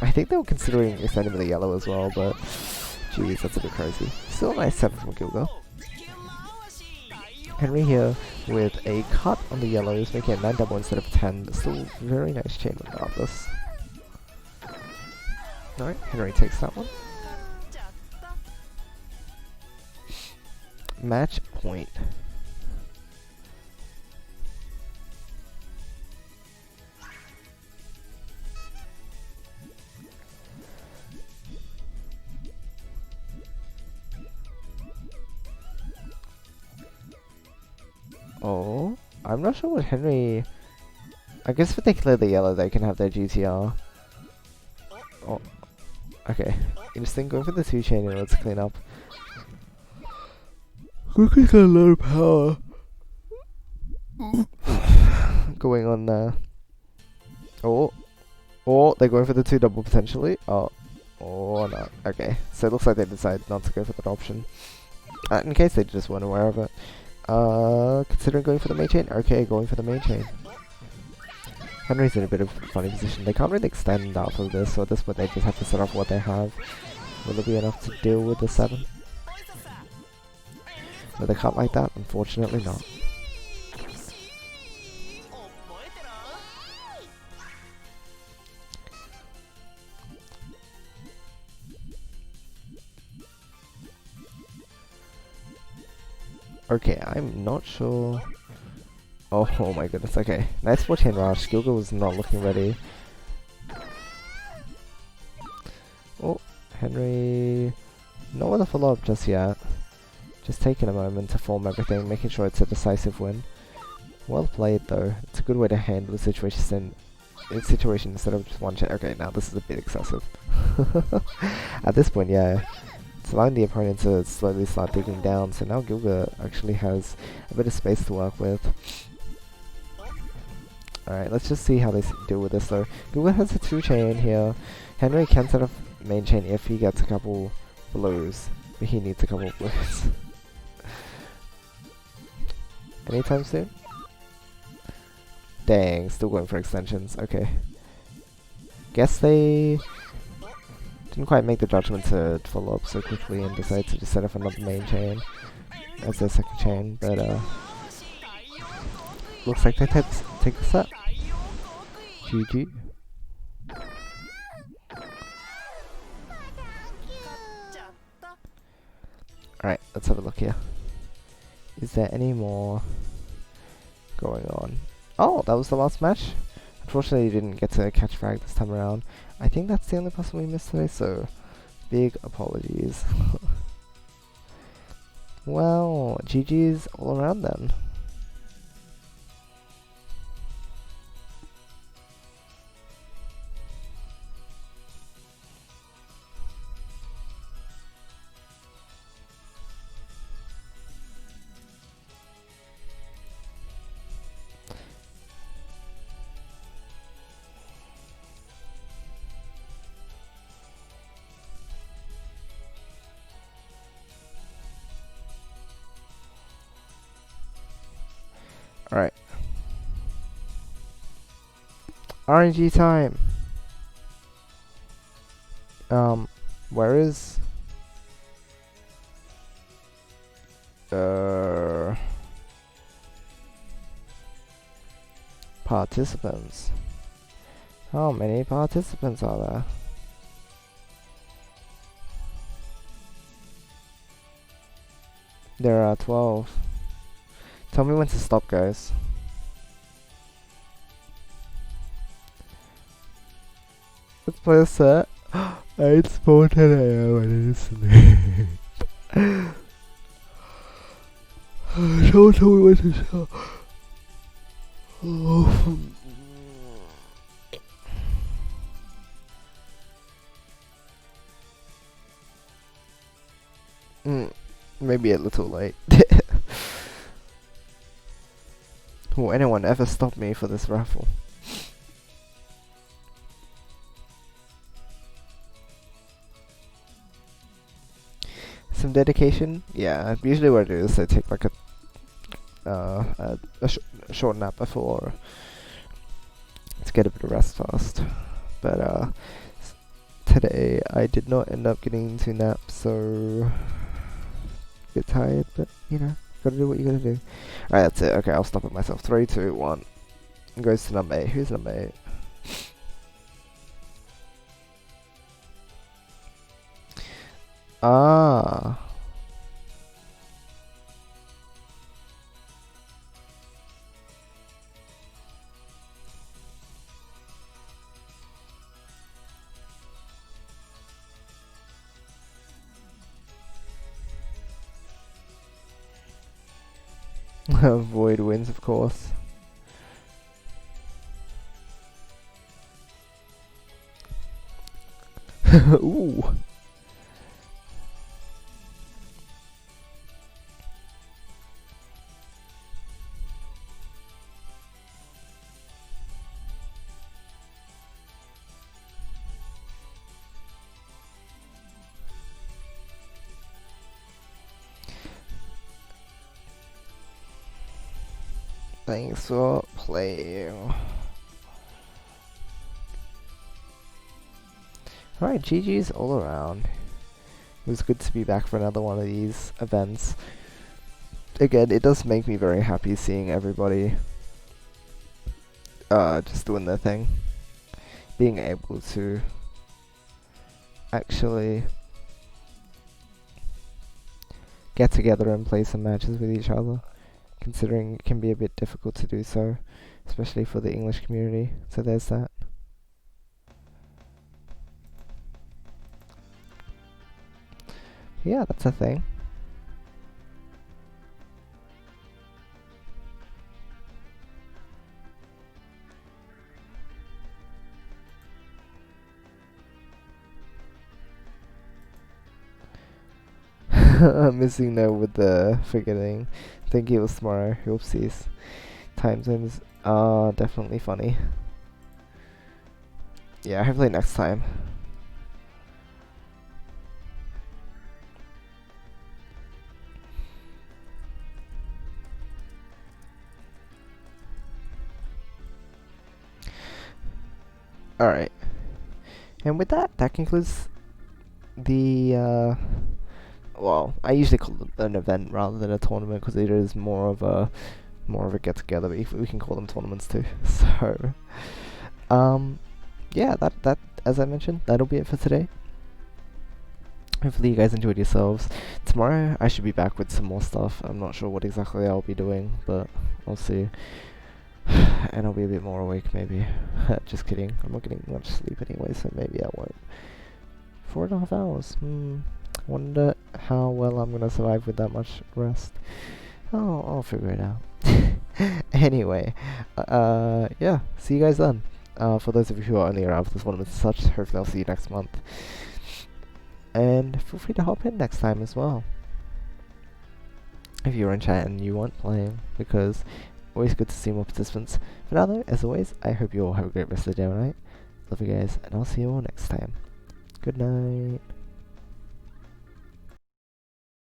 I think they were considering extending with the yellow as well, but jeez, that's a bit crazy. Still a nice 7 from Gilga. Henry here with a cut on the yellows, making it 9 double instead of 10. Still very nice chain regardless. Alright, Henry takes that one. Match point. Oh, I'm not sure what Henry... I guess if they clear the yellow, they can have their GTR. Oh, okay. Interesting, going for the 2 chain in order to clean up. Cookie's got a lot of power going on there. Oh, they're going for the 2 double potentially. Oh, no. Okay, so it looks like they decided not to go for that option. In case they just weren't aware of it. Considering going for the main chain? Okay, going for the main chain. Henry's in a bit of a funny position. They can't really extend out of this, so at this point they just have to set up what they have. Will it be enough to deal with the 7? With a cut like that? Unfortunately not. Okay, I'm not sure. Oh my goodness, okay. Nice 14 rush. Gilga was not looking ready. Oh, Henry... Not with a follow-up just yet. Just taking a moment to form everything, making sure it's a decisive win. Well played though. It's a good way to handle the situation instead of just one chain. Okay, now this is a bit excessive. At this point, yeah. It's allowing the opponent to slowly start digging down, so now Gilga actually has a bit of space to work with. Alright, let's just see how they deal with this though. Gilga has a 2 chain here. Henry can set up main chain if he gets a couple blues, but he needs a couple blues. Anytime soon? Dang, still going for extensions, okay. Guess they didn't quite make the judgment to follow up so quickly and decide to just set up another main chain as their second chain, but looks like they take the set. GG. Alright, let's have a look here. Is there any more going on? Oh, that was the last match. Unfortunately, you didn't get to catch frag this time around. I think that's the only person we missed today, so big apologies. Well, GG's all around then. Alright. RNG time! Where is... participants. How many participants are there? There are 12. Tell me when to stop, guys. Let's play a set. It's 4:10 AM. I need to sleep. Someone tell me when to stop. Maybe a little late. Will anyone ever stop me for this raffle? some dedication. Yeah, usually what I do is I take like a short nap before to get a bit of rest first. But today I did not end up getting to nap, so a bit tired. But you know, gotta do what you gotta do. Alright, that's it. Okay, I'll stop at myself. 3, 2, 1. Goes to number 8. Who's number 8? Ah. Void wins, of course. Ooh. Thanks for playing. Alright, GG's all around. It was good to be back for another one of these events. Again, it does make me very happy seeing everybody just doing their thing. Being able to actually get together and play some matches with each other, considering it can be a bit difficult to do so, especially for the English community. So there's that. Yeah, that's a thing. I'm missing note with the forgetting. Think it was tomorrow. Oopsies. Time zones are definitely funny. Yeah, hopefully next time. Alright. And with that, that concludes the, well, I usually call it an event rather than a tournament because it is more of a get-together, but we can call them tournaments too. So, yeah, that as I mentioned, that'll be it for today. Hopefully you guys enjoyed yourselves. Tomorrow I should be back with some more stuff. I'm not sure what exactly I'll be doing, but I'll see. And I'll be a bit more awake maybe. Just kidding. I'm not getting much sleep anyway, so maybe I won't. 4.5 hours. Wonder how well I'm gonna survive with that much rest. Oh, I'll figure it out. Anyway, yeah, see you guys then. For those of you who are only around for this one and such, hopefully I'll see you next month. And feel free to hop in next time as well, if you're in chat and you weren't playing, because always good to see more participants. For now though, as always, I hope you all have a great rest of the day or night. Love you guys, and I'll see you all next time. Good night.